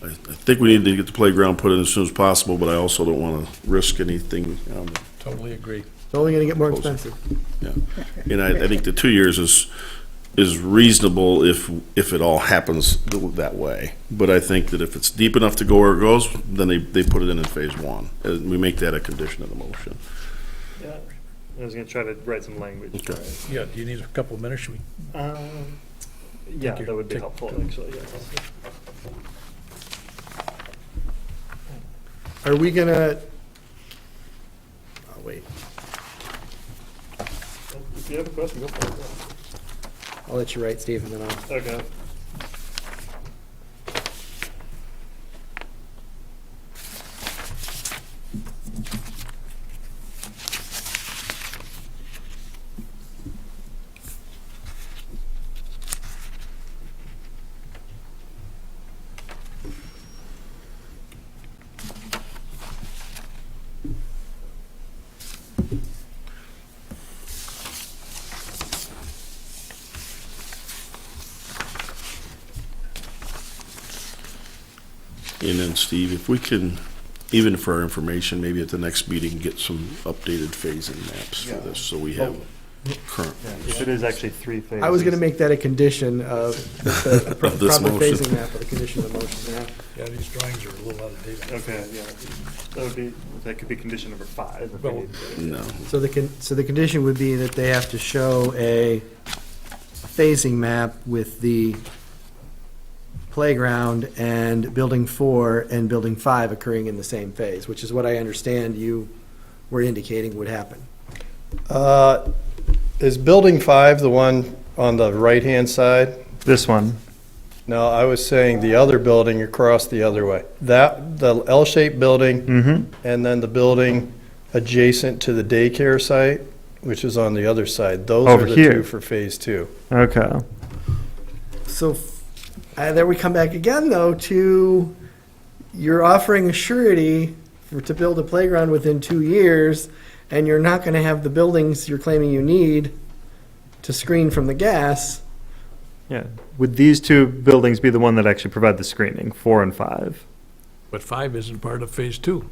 I think we need to get the playground put in as soon as possible, but I also don't want to risk anything. Totally agree. It's only going to get more expensive. Yeah, and I think the 2 years is reasonable if it all happens that way. But I think that if it's deep enough to go where it goes, then they put it in phase one. And we make that a condition of the motion. Yeah, I was gonna try to write some language. Okay. Yeah, do you need a couple of minutes? Should we? Yeah, Take your- that would be take- helpful, actually, yes. Are we going to, oh, wait, If you have a question, go for it. I'll let you write, Steve, and then I'll. Okay. And then, Steve, if we can, even for our information, maybe at the next meeting, get some updated phasing maps for this, so we have current. If it is actually 3 phases. I was going to make that a condition of the Of this proper motion. phasing map of the condition of the motion. Yeah. Yeah, these drawings are a little out of date. Okay, yeah, that could be condition number 5. if we Well, need to. No. So the condition would be that they have to show a phasing map with the playground and building 4 and building 5 occurring in the same phase, which is what I understand you were indicating would happen. Is building 5 the one on the right-hand side? This one. No, I was saying the other building across the other way. The L-shaped building, Mm-hmm. and then the building adjacent to the daycare site, which is on the other side. Those Over are the here. 2 for phase 2. Okay. So there we come back again, though, to you're offering a surety to build a playground within 2 years, and you're not going to have the buildings you're claiming you need to screen from the gas. Yeah. Would these 2 buildings be the one that actually provide the screening, 4 and 5? But 5 isn't part of phase 2.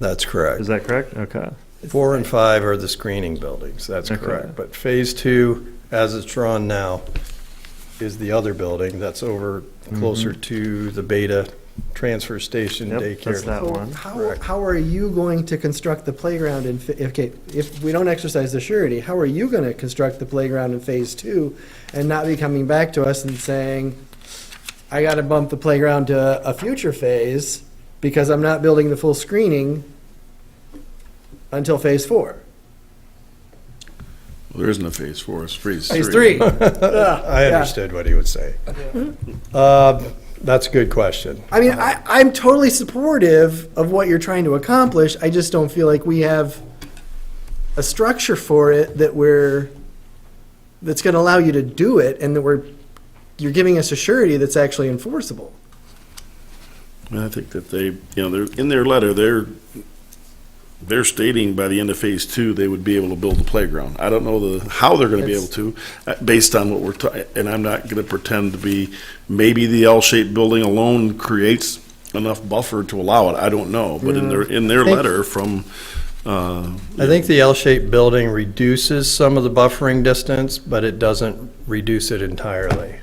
That's correct. Is that correct? Okay. 4 and 5 are the screening buildings, that's Okay. correct. But phase 2, as it's drawn now, is the other building that's over closer to the Beta transfer station Yep, daycare. that's that So one. how are you going to construct the playground in, if we don't exercise the surety, how are you going to construct the playground in phase 2 and not be coming back to us and saying, I got to bump the playground to a future phase because I'm not building the full screening until phase 4? There isn't a phase 4, it's phase 3. Phase 3. I understood what he would say. That's a good question. I mean, I'm totally supportive of what you're trying to accomplish. I just don't feel like we have a structure for it that's going to allow you to do it, and that you're giving us a surety that's actually enforceable. And I think that they, they're, in their letter, they're stating by the end of phase 2, they would be able to build the playground. I don't know how they're gonna be able to, based on what and I'm not gonna pretend to be, maybe the L-shaped building alone creates enough buffer to allow it, I don't know. But in their letter from, I think the L-shaped building reduces some of the buffering distance, but it doesn't reduce it entirely.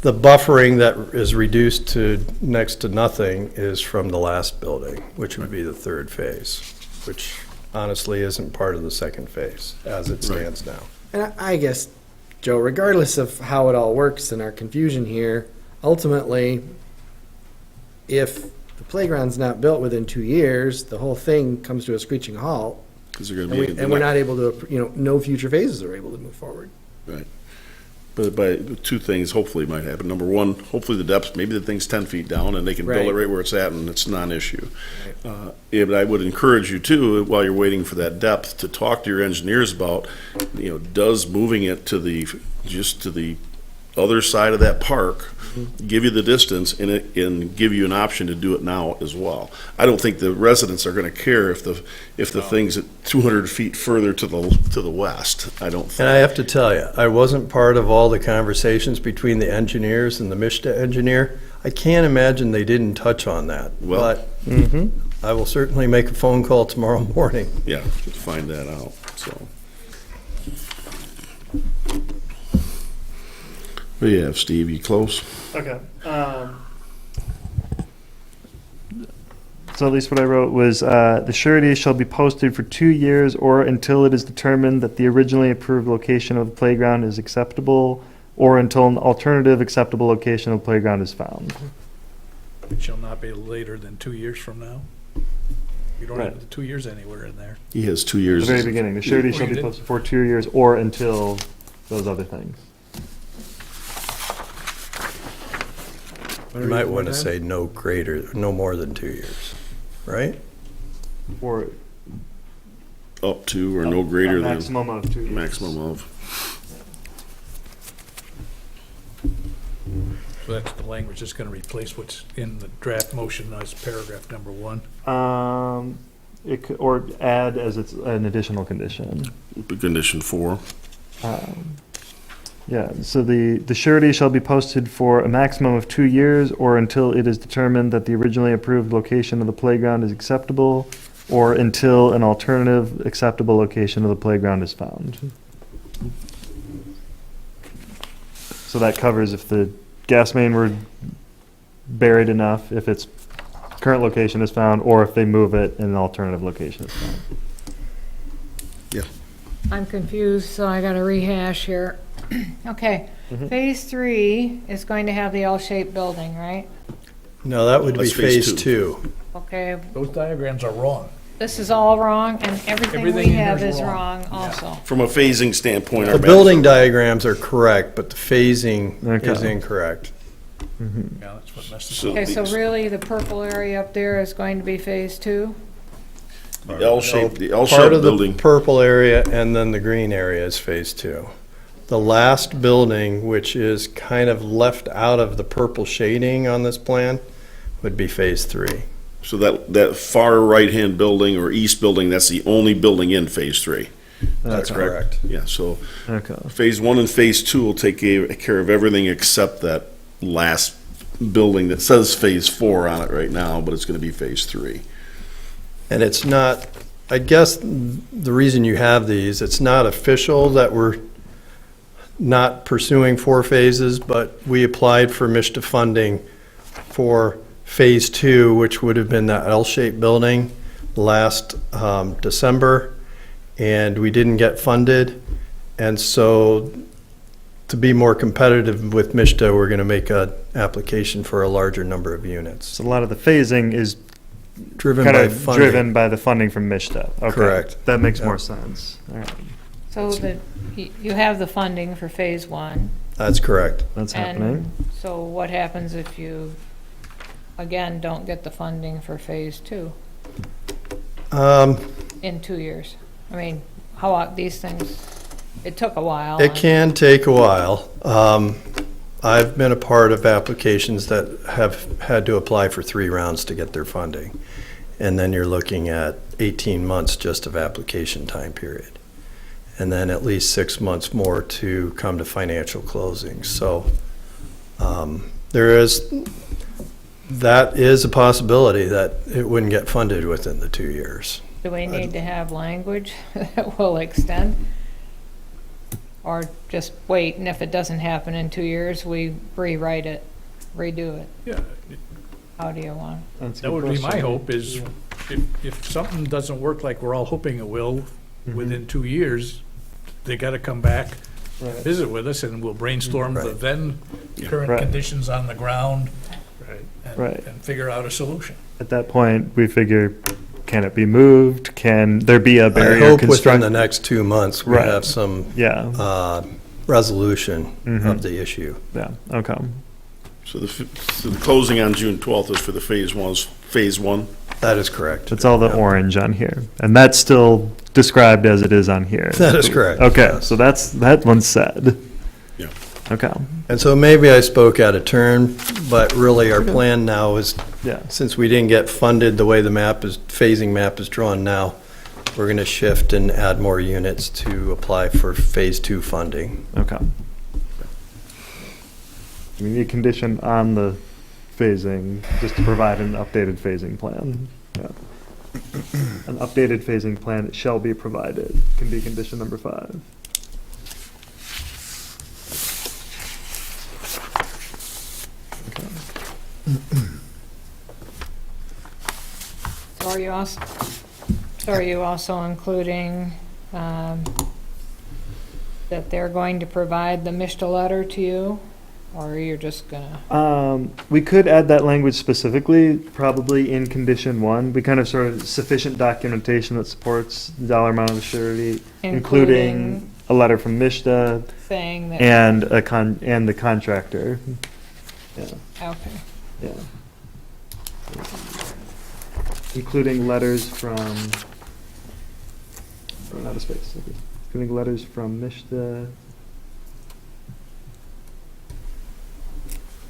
The buffering that is reduced to next to nothing is from the last building, which would be the third phase, which honestly isn't part of the second phase as it stands now. And I guess, Joe, regardless of how it all works and our confusion here, ultimately, if the playground's not built within 2 years, the whole thing comes to a screeching halt. 'cause they're gonna be. And we're not able to, no future phases are able to move forward. Right. But by two things hopefully might happen. Number one, hopefully the depth, maybe the thing's 10 feet down and they can build it Right. right where it's at and it's non-issue. Yeah, but I would encourage you too, while you're waiting for that depth, to talk to your engineers about, does moving it just to the other side of that park give you the distance and give you an option to do it now as well. I don't think the residents are gonna care if the thing's at 200 feet further to the west. I don't think. And I have to tell you, I wasn't part of all the conversations between the engineers and the MISTA engineer. I can't imagine they didn't touch on that. Well- But I will certainly make a phone call tomorrow morning. Yeah, to find that out, so. What do you have, Steve? You close? Okay. So at least what I wrote was, the surety shall be posted for 2 years or until it is determined that the originally approved location of the playground is acceptable, or until an alternative acceptable location of the playground is found. It shall not be later than 2 years from now. You don't have Right. the 2 years anywhere in there. He has 2 At years. the very beginning, the surety shall be posted for 2 years or until those other things. You might want to say no more than 2 years, right? Or Up to or no greater a than. maximum of 2 years. Maximum of. So that's the language that's gonna replace what's in the draft motion as paragraph number 1. It could, or add as it's an additional condition. Condition 4. Yeah, so the surety shall be posted for a maximum of 2 years or until it is determined that the originally approved location of the playground is acceptable, or until an alternative acceptable location of the playground is found. So that covers if the gas main were buried enough, if its current location is found, or if they move it and an alternative location is found. I'm confused, so I gotta rehash here. Okay, phase 3 is going to have the L-shaped building, right? No, that would be That's phase phase two. 2. Okay, Those diagrams are wrong. this is all wrong, and everything we Everything in have there's is wrong. wrong also. From a phasing standpoint, our The building diagrams are correct, but the phasing Okay. is incorrect. Yeah, that's what messed us So- up. Okay, so really, the purple area up there is going to be phase 2? The L-shaped Part of the building. purple area and then the green area is phase 2. The last building, which is kind of left out of the purple shading on this plan, would be phase 3. So that far right-hand building or east building, that's the only building in phase 3. That's correct. Yeah, so Okay. phase 1 and phase 2 will take care of everything except that last building that says phase 4 on it right now, but it's gonna be phase 3. And it's not, I guess the reason you have these, it's not official that we're not pursuing 4 phases, but we applied for MISTA funding for phase 2, which would have been that L-shaped building last December, and we didn't get funded. And so to be more competitive with MISTA, we're going to make an application for a larger number of units. So a lot of the phasing is Driven kind by of funding. driven by the funding from MISTA. Okay. Correct. That makes Yeah. more sense. All right. So that you have the funding for phase one. That's correct. That's happening. And so what happens if you, again, don't get the funding for phase two in 2 years? I mean, these things, it took a while. It can take a while. I've been a part of applications that have had to apply for 3 rounds to get their funding. And then you're looking at 18 months just of application time period. And then at least 6 months more to come to financial closing. So that is a possibility that it wouldn't get funded within the 2 years. Do we need to have language that will extend? Or just wait, and if it doesn't happen in 2 years, we rewrite it, redo it? Yeah, How do you want? That's a that good would be my question. hope is if something doesn't work like we're all hoping it will, within 2 years, they gotta come back, Right. visit with us, and we'll brainstorm the Right. then current Right. conditions on the ground. Right. And figure out a solution. At that point, we figure, can it be moved? Can there be a I barrier hope within constructed? the next 2 months, we Right. have some Yeah, resolution Mhm. of the issue. yeah, okay. So the closing on June 12th is for the phase one. That is correct. That's all the Yeah. orange on here. And that's still described as it is on here. That is correct. Okay, yes. so that one's said. Yeah. Okay, And so maybe I spoke out of turn, but really our plan now is, yeah, since we didn't get funded the way the phasing map is drawn now, we're going to shift and add more units to apply for phase 2 funding. okay. We need a condition on the phasing, just to provide an updated phasing plan. Yeah. An updated phasing plan shall be provided, can be condition number 5. So are you also including that they're going to provide the MISTA letter to you? Or you're just gonna, We could add that language specifically, probably in condition 1. We kind of sort of sufficient documentation that supports the dollar amount of the surety, including including a letter from MISTA saying that? and the contractor. Yeah, Okay. yeah. Including letters from, run out of space. Okay. Including letters from MISTA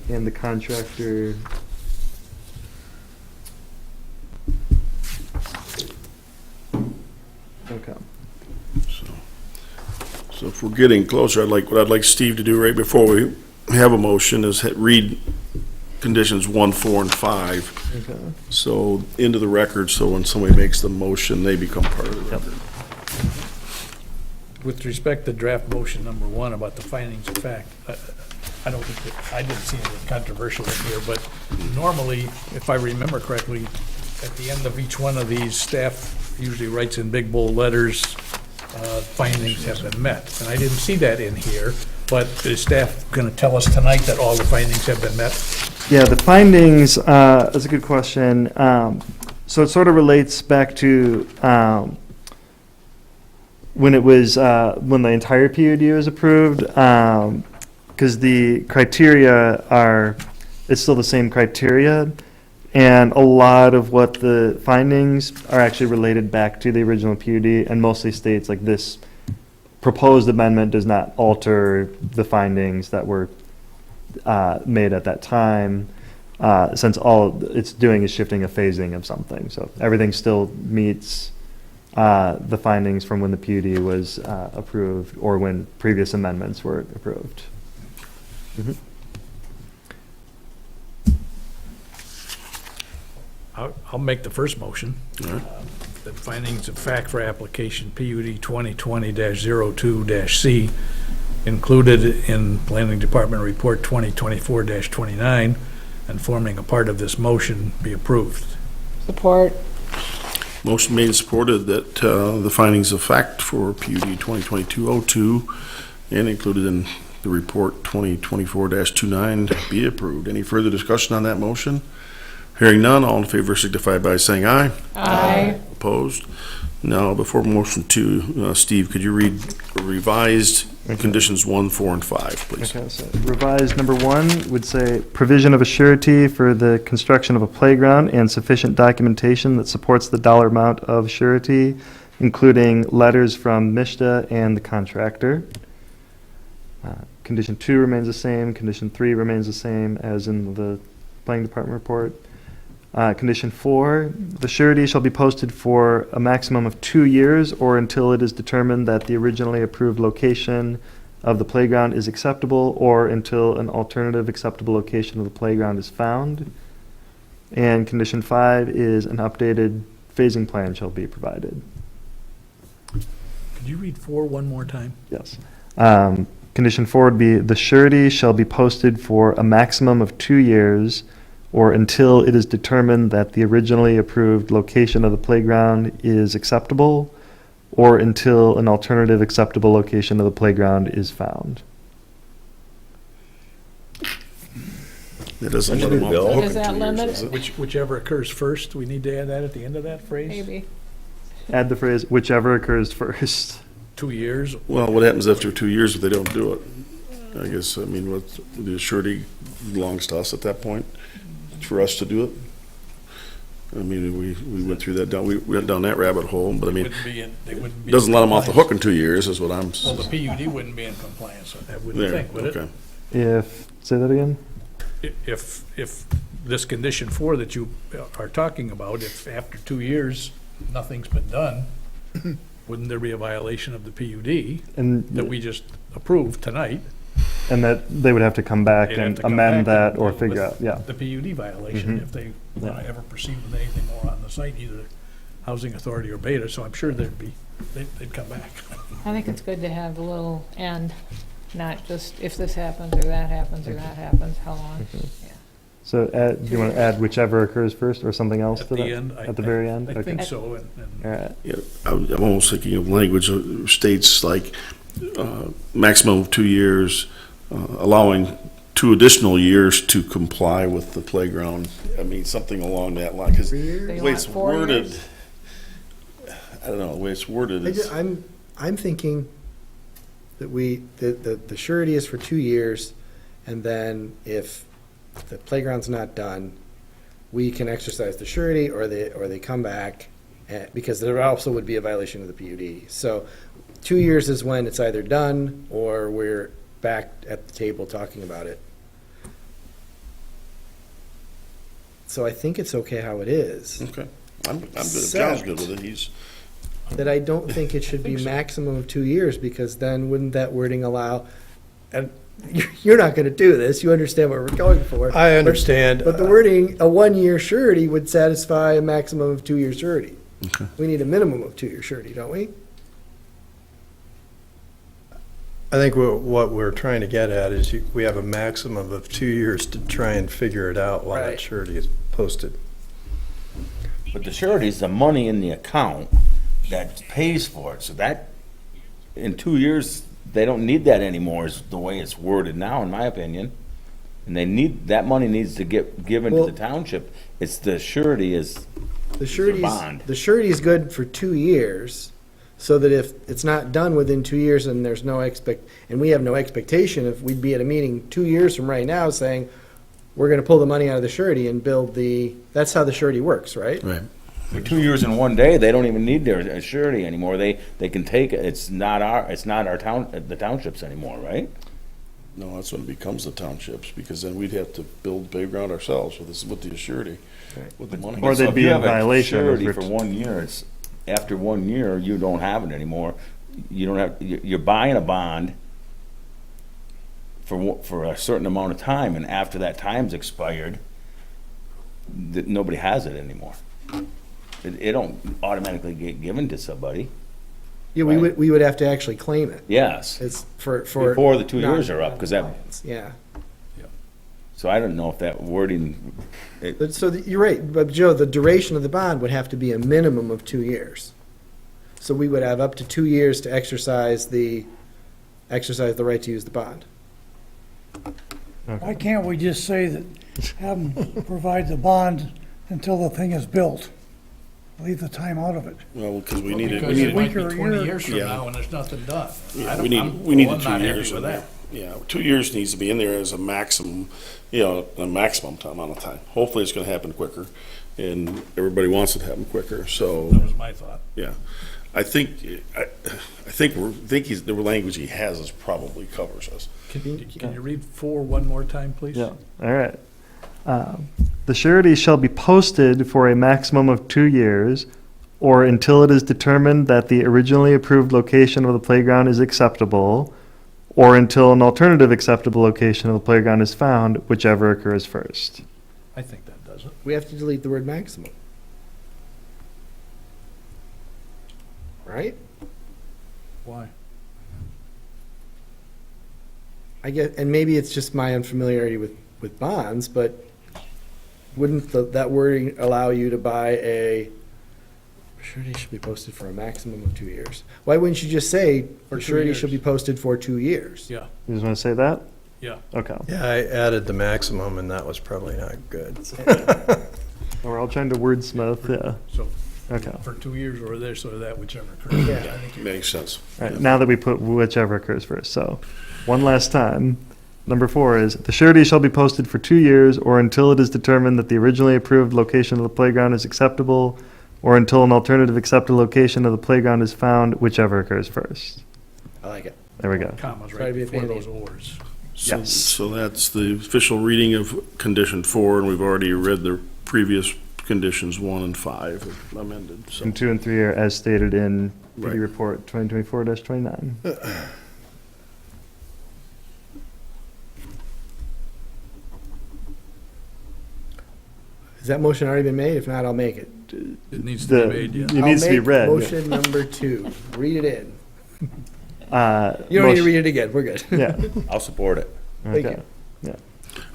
and the contractor. Okay. So if we're getting closer, what I'd like Steve to do right before we have a motion is read conditions 1, 4, and 5. Okay. So into the record, so when somebody makes the motion, they become part of the record. With respect to draft motion number 1 about the findings of fact, I don't think that, I didn't see anything controversial in here, but normally, if I remember correctly, at the end of each one of these, staff usually writes in big bold letters, findings have been met. And I didn't see that in here, but is staff going to tell us tonight that all the findings have been met? Yeah, the findings, that's a good question. So it sort of relates back to when it was, when the entire PUD was approved, because the criteria it's still the same criteria, and a lot of what the findings are actually related back to the original PUD, and mostly states like this proposed amendment does not alter the findings that were made at that time, since all it's doing is shifting a phasing of something. So everything still meets the findings from when the PUD was approved or when previous amendments were approved. Mhm. I'll make the first motion. All right. The findings of fact for application PUD 2020-02-C included in Planning Department Report 2024-29 and forming a part of this motion be approved. Support. Motion made and supported that the findings of fact for PUD 2022-02 and included in the report 2024-29 be approved. Any further discussion on that motion? Hearing none, all in favor signify by saying aye. Aye. Opposed? Now, before motion 2, Steve, could you read revised conditions 1, 4, and 5, please? Okay, so revised number 1 would say, provision of a surety for the construction of a playground and sufficient documentation that supports the dollar amount of surety, including letters from Mishta and the contractor. Condition 2 remains the same. Condition 3 remains the same as in the planning department report. Condition 4, the surety shall be posted for a maximum of 2 years or until it is determined that the originally approved location of the playground is acceptable or until an alternative acceptable location of the playground is found. And condition 5 is an updated phasing plan shall be provided. Could you read 4 one more time? Yes. Condition 4 would be, the surety shall be posted for a maximum of 2 years or until it is determined that the originally approved location of the playground is acceptable or until an alternative acceptable location of the playground is found. That doesn't let them off the Bill? hook Does in that 2 years, limit does it? Whichever occurs first, we need to add that at the end of that phrase? Maybe. Add the phrase, whichever occurs first. 2 years? Well, what happens after 2 years if they don't do it? I guess, I mean, what, the surety belongs to us at that point, for us to do it? I mean, we went through that, we went down that rabbit hole, but I mean, They wouldn't be. it doesn't let them off the hook in 2 years, is what I'm. Well, the PUD wouldn't be in compliance with that, wouldn't There, think, would it? okay. Say that again? If this condition 4 that you are talking about, if after 2 years, nothing's been done, wouldn't there be a violation of the PUD And, that we just approved tonight? and that they would have to come back They'd have and to come amend back that or with figure out, yeah. The PUD violation, Mhm. if they Yeah. ever proceed with anything more on the site, either Housing Authority or Beta, so I'm sure they'd come back. I think it's good to have a little end, not just if this happens or that happens or that happens, how long. Mhm. Yeah. So do you want to add whichever occurs first or something else At to the that? end. At the very end? I Okay. think so, and All right. Yeah, I'm almost thinking of language that states like, maximum of 2 years, allowing 2 additional years to comply with the playground. I mean, something along that line, because Three the years? They way want it's 4 worded, years? I don't know, the way it's worded is, I'm thinking that the surety is for 2 years, and then if the playground's not done, we can exercise the surety, or they come back, because there also would be a violation of the PUD. So 2 years is when it's either done, or we're back at the table talking about it. So I think it's okay how it is. okay. I'm good, if John's good with it, he's, That I don't think it should be maximum of 2 years, because then wouldn't that wording allow, and you're not gonna do this, you understand what we're going for. I understand. But the wording, a 1-year surety would satisfy a maximum of 2-year surety. Okay. We need a minimum of 2-year surety, don't we? I think what we're trying to get at is we have a maximum of 2 years to try and figure it out while that Right. surety is posted. But the surety is the money in the account that pays for it, so that, in 2 years, they don't need that anymore, is the way it's worded now, in my opinion. And that money needs to get given to Well- the township. It's the surety is, The surety's, bond. the surety is good for 2 years, so that if it's not done within 2 years and there's no and we have no expectation, if we'd be at a meeting 2 years from right now saying, we're gonna pull the money out of the surety and build that's how the surety works, right? right. for 2 years and 1 day, they don't even need their surety anymore. They can take it, it's not our town, the townships anymore, right? No, that's when it becomes the townships, because then we'd have to build payground ourselves with the surety, with the money. Or So they'd if be you in have a violation of surety ret- for 1 year, after 1 year, you don't have it anymore. You don't have, you're buying a bond for a certain amount of time, and after that time's expired, nobody has it anymore. It don't automatically get given to somebody. Yeah, we would have to actually claim it. Yes, It's for. before the 2 years are up, because that, Yeah. so I don't know if that wording, But you're right, but Joe, the duration of the bond would have to be a minimum of 2 years. So we would have up to 2 years to exercise the right to use the bond. Why can't we just say that, have them provide the bond until the thing is built. Leave the time out of it. Well, because we need it, we Because need it it. might be Week or 20 year. years from Yeah. now and there's nothing done. Yeah, I'm we need the not 2 happy years in with there. that. Yeah, 2 years needs to be in there as a maximum, a maximum amount of time. Hopefully, it's gonna happen quicker, and everybody wants it to happen quicker, so, That was my thought. yeah. I think the language he has is probably covers us. Can you read 4 one more time, please? Yeah, all right. The surety shall be posted for a maximum of 2 years, or until it is determined that the originally approved location of the playground is acceptable, or until an alternative acceptable location of the playground is found, whichever occurs first. I think that does it. We have to delete the word maximum. Right? Why? I get, and maybe it's just my unfamiliarity with bonds, but wouldn't that wording allow you to buy a surety should be posted for a maximum of 2 years? Why wouldn't you just say For 2 surety years. should be posted for 2 years? Yeah, You just want to say that? yeah. Okay. Yeah, I added the maximum, and that was probably not good. We're all trying to wordsmith, yeah. So Okay. for 2 years or this or that, whichever occurs. Yeah. I think you're Makes sense. All right, now that we put whichever occurs first, so, one last time. Number 4 is, the surety shall be posted for 2 years, or until it is determined that the originally approved location of the playground is acceptable, or until an alternative accepted location of the playground is found, whichever occurs first. I like it. There we go. commas Try to right be a before pain in those the- ors. So- Yes. So that's the official reading of condition 4, and we've already read the previous conditions 1 and 5 amended, so. And 2 and 3 are as stated in Right. Committee Report 2024-29. Has that motion already been made? If not, I'll make it. It needs to be made, yeah. It needs to be I'll make read. yeah. motion number 2. Read it in. Uh, You don't need to motion- read it again. We're good. Yeah, I'll support it. Thank okay. you.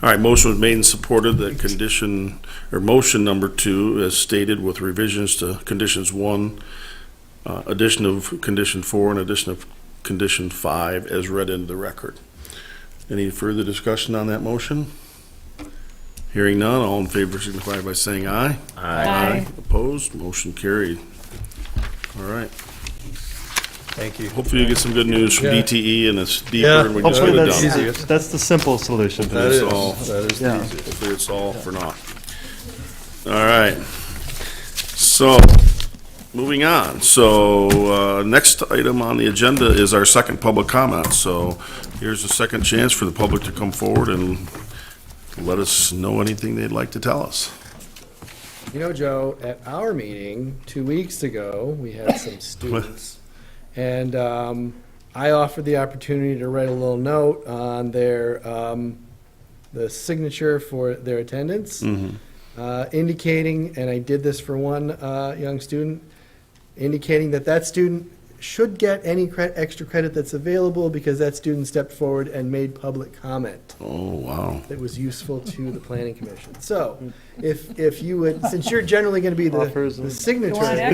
All right, motion was made and supported that condition, or motion number 2, as stated with revisions to conditions 1, addition of condition 4, and addition of condition 5 as read into the record. Any further discussion on that motion? Hearing none, all in favor signify by saying aye. Aye. Opposed, motion carried. All right, Thank you. hopefully you get some good news from Yeah. DTE and it's deeper Yeah, and we just Hopefully get it that's, done. easiest. that's the simple solution to That this. is, all. that is Yeah. the easiest. Hopefully it's all for naught. All right. So, moving on. So, next item on the agenda is our second public comment. So, here's a second chance for the public to come forward and let us know anything they'd like to tell us. You know, Joe, at our meeting 2 weeks ago, we had some students. And I offered the opportunity to write a little note on their, the signature for their attendance, indicating, and I did this for one young student, indicating that that student should get any extra credit that's available because that student stepped forward and made public comment Oh, wow. that was useful to the planning commission. So, if you would, since you're generally going to be Offers the and- signature. I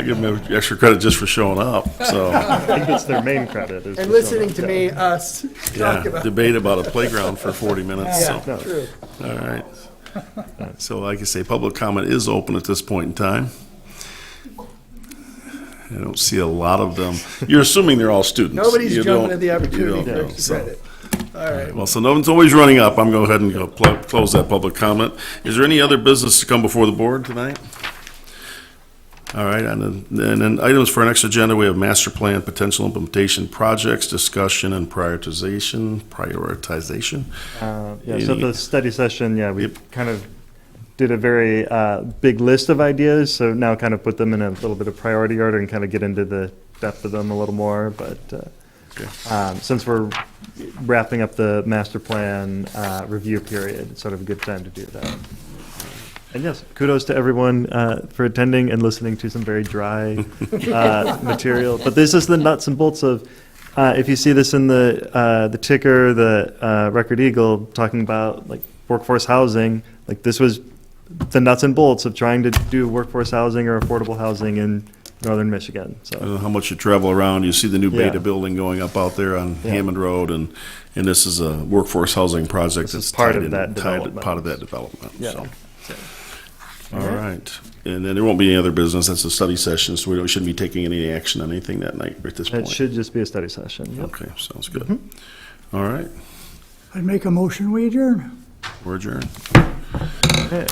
give them extra credit just for showing up, so, I think that's their main credit. is And to listening show to me, us, yeah, talk about. debate about a playground for 40 minutes, Yeah, so. true. All right. So like I say, public comment is open at this point in time. I don't see a lot of them. You're assuming they're all students. Nobody's You jumping don't- at the you opportunity don't for know, extra so. credit. All right. Well, so no one's always running up. I'm going to go ahead and close that public comment. Is there any other business to come before the board tonight? All right, and then items for our next agenda, we have master plan, potential implementation projects, discussion and prioritization. Yeah, so the study session, yeah, we kind of did a very big list of ideas, so now kind of put them in a little bit of priority order and kind of get into the depth of them a little more, but since we're wrapping up the master plan review period, it's sort of a good time to do that. And yes, kudos to everyone for attending and listening to some very dry material. But this is the nuts and bolts of, if you see this in the ticker, the Record Eagle, talking about like workforce housing, like this was the nuts and bolts of trying to do workforce housing or affordable housing in northern Michigan. I So don't know how much you travel around, you see the new Yeah. Beta building going up out there on Yeah. Hammond Road, and this is a workworkse housing project This is that's part tied of in, that development. part of that development, Yeah. so. All right. And then there won't be any other business. That's a study session, so we shouldn't be taking any action on anything that night at this point. It should just be a study session. Yep. Okay, sounds good. All right, I'd make a motion, we adjourn. we're adjourned. Okay.